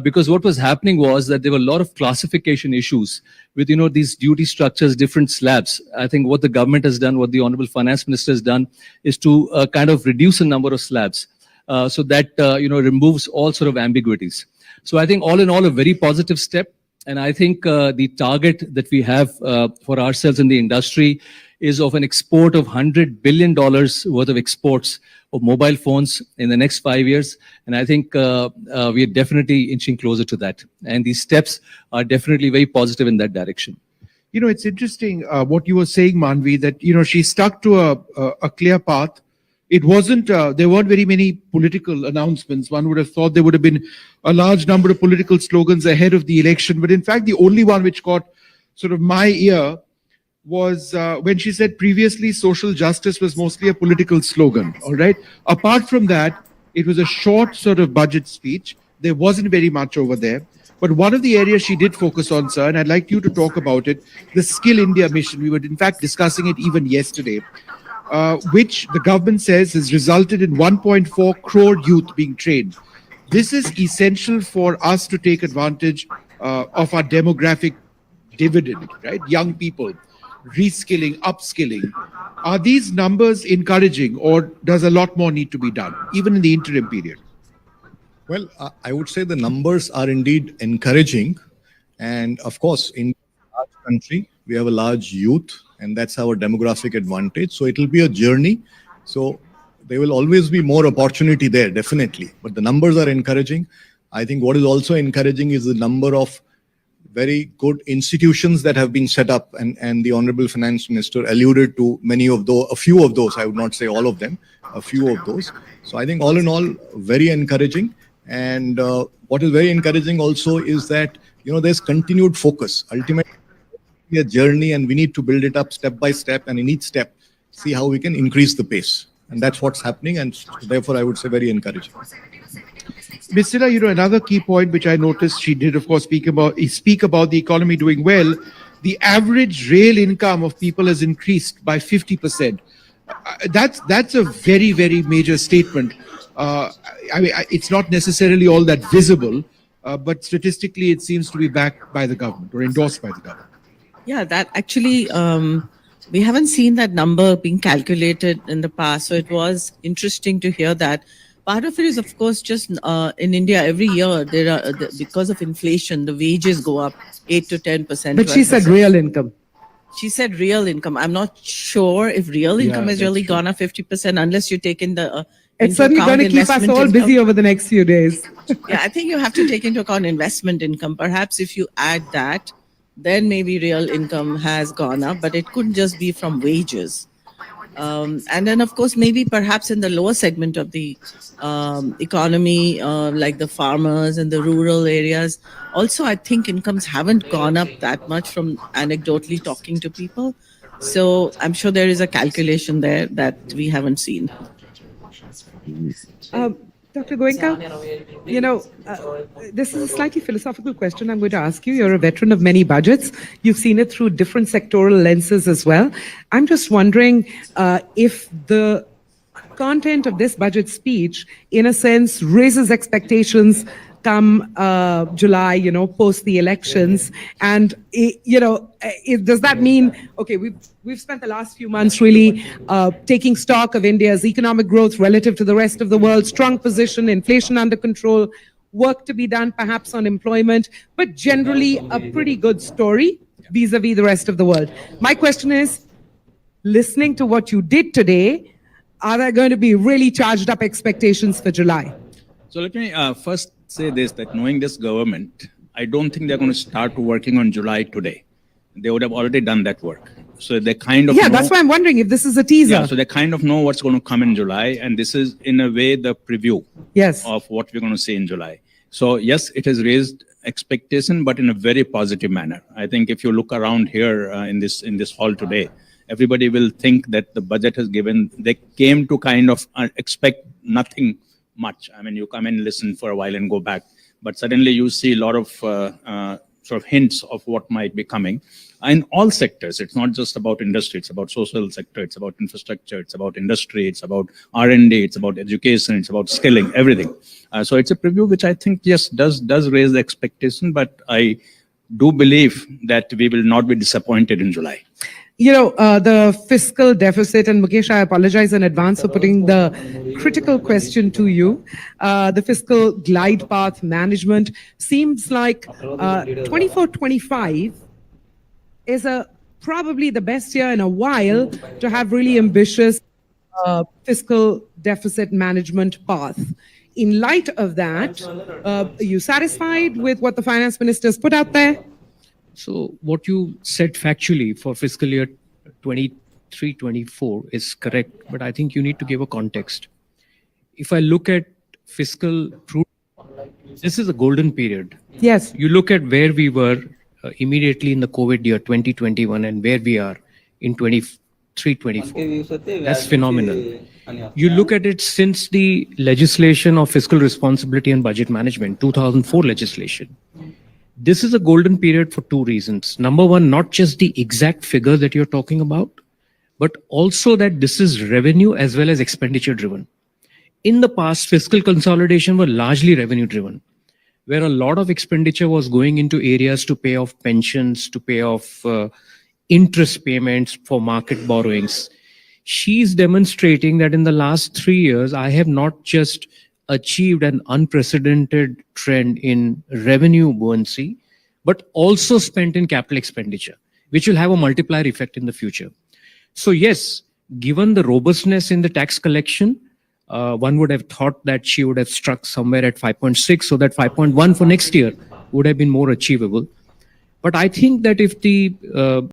Because what was happening was that there were a lot of classification issues with, these duty structures, different slabs. I think what the government has done, what the Honorable Finance Minister has done, is to kind of reduce the number of slabs. So that, removes all sort of ambiguities. So I think all in all, a very positive step. And I think the target that we have for ourselves in the industry is of an export of $100 billion worth of exports of mobile phones in the next 5 years. And I think we are definitely inching closer to that. And these steps are definitely very positive in that direction. It's interesting what you were saying, Manvi, that, she stuck to a clear path. It wasn't, there weren't very many political announcements. One would have thought there would have been a large number of political slogans ahead of the election. But in fact, the only one which caught sort of my ear was when she said previously social justice was mostly a political slogan. All right. Apart from that, it was a short sort of budget speech. There wasn't very much over there. But one of the areas she did focus on, sir, and I'd like you to talk about it, the Skill India mission. We were in fact discussing it even yesterday. Which the government says has resulted in 1.4 crore youth being trained. This is essential for us to take advantage of our demographic dividend, right? Young people, reskilling, upskilling. Are these numbers encouraging, or does a lot more need to be done, even in the interim period? Well, I would say the numbers are indeed encouraging. And of course, in a large country, we have a large youth, and that's our demographic advantage. So it will be a journey. So there will always be more opportunity there, definitely. But the numbers are encouraging. I think what is also encouraging is the number of very good institutions that have been set up. And the Honorable Finance Minister alluded to many of those, a few of those, I would not say all of them, a few of those. So I think all in all, very encouraging. And what is very encouraging also is that, there's continued focus. Ultimately, a journey, and we need to build it up step by step, and in each step, see how we can increase the pace. And that's what's happening. And therefore, I would say very encouraging. Ms. Silla, another key point which I noticed she did, of course, speak about the economy doing well. The average real income of people has increased by 50%. That's a very, very major statement. It's not necessarily all that visible, but statistically, it seems to be backed by the government or endorsed by the government. Yeah, that actually, we haven't seen that number being calculated in the past. So it was interesting to hear that. Part of it is, of course, just in India, every year, because of inflation, the wages go up 8 to 10%. But she said real income. She said real income. I'm not sure if real income has really gone up 50% unless you take in the. It's certainly going to keep us all busy over the next few days. Yeah, I think you have to take into account investment income. Perhaps if you add that, then maybe real income has gone up, but it couldn't just be from wages. And then, of course, maybe perhaps in the lower segment of the economy, like the farmers and the rural areas, also, I think incomes haven't gone up that much from anecdotally talking to people. So I'm sure there is a calculation there that we haven't seen. Dr. Goenka, this is a slightly philosophical question I'm going to ask you. You're a veteran of many budgets. You've seen it through different sectoral lenses as well. I'm just wondering if the content of this budget speech, in a sense, raises expectations come July, post the elections. And, does that mean, okay, we've spent the last few months really taking stock of India's economic growth relative to the rest of the world, strong position, inflation under control, work to be done perhaps on employment, but generally a pretty good story vis-a-vis the rest of the world. My question is, listening to what you did today, are there going to be really charged up expectations for July? So let me first say this, that knowing this government, I don't think they're going to start working on July today. They would have already done that work. So they kind of that's why I'm wondering if this is a teaser. Yeah, so they kind of know what's going to come in July. And this is, in a way, the preview of what we're going to see in July. So yes, it has raised expectation, but in a very positive manner. I think if you look around here in this hall today, everybody will think that the budget has given, they came to kind of expect nothing much. I mean, you come and listen for a while and go back, but suddenly you see a lot of sort of hints of what might be coming in all sectors. It's not just about industry, it's about social sector, it's about infrastructure, it's about industry, it's about R&D, it's about education, it's about skilling, everything. So it's a preview which I think, yes, does raise the expectation, but I do believe that we will not be disappointed in July. The fiscal deficit, and Mukesh, I apologize in advance for putting the critical question to you. The fiscal glide path management seems like 24-25 is probably the best year in a while to have really ambitious fiscal deficit management path. In light of that, are you satisfied with what the finance minister's put out there? So what you said factually for fiscal year 23-24 is correct, but I think you need to give a context. If I look at fiscal prudence, this is a golden period. Yes. You look at where we were immediately in the COVID year 2021 and where we are in 23-24. That's phenomenal. You look at it since the legislation of fiscal responsibility and budget management, 2004 legislation. This is a golden period for two reasons. Number one, not just the exact figure that you're talking about, but also that this is revenue as well as expenditure driven. In the past, fiscal consolidation were largely revenue driven, where a lot of expenditure was going into areas to pay off pensions, to pay off interest payments for market borrowings. She's demonstrating that in the last 3 years, I have not just achieved an unprecedented trend in revenue buoyancy, but also spent in capital expenditure, which will have a multiplier effect in the future. So yes, given the robustness in the tax collection, one would have thought that she would have struck somewhere at 5.6, so that 5.1 for next year would have been more achievable. But I think that if the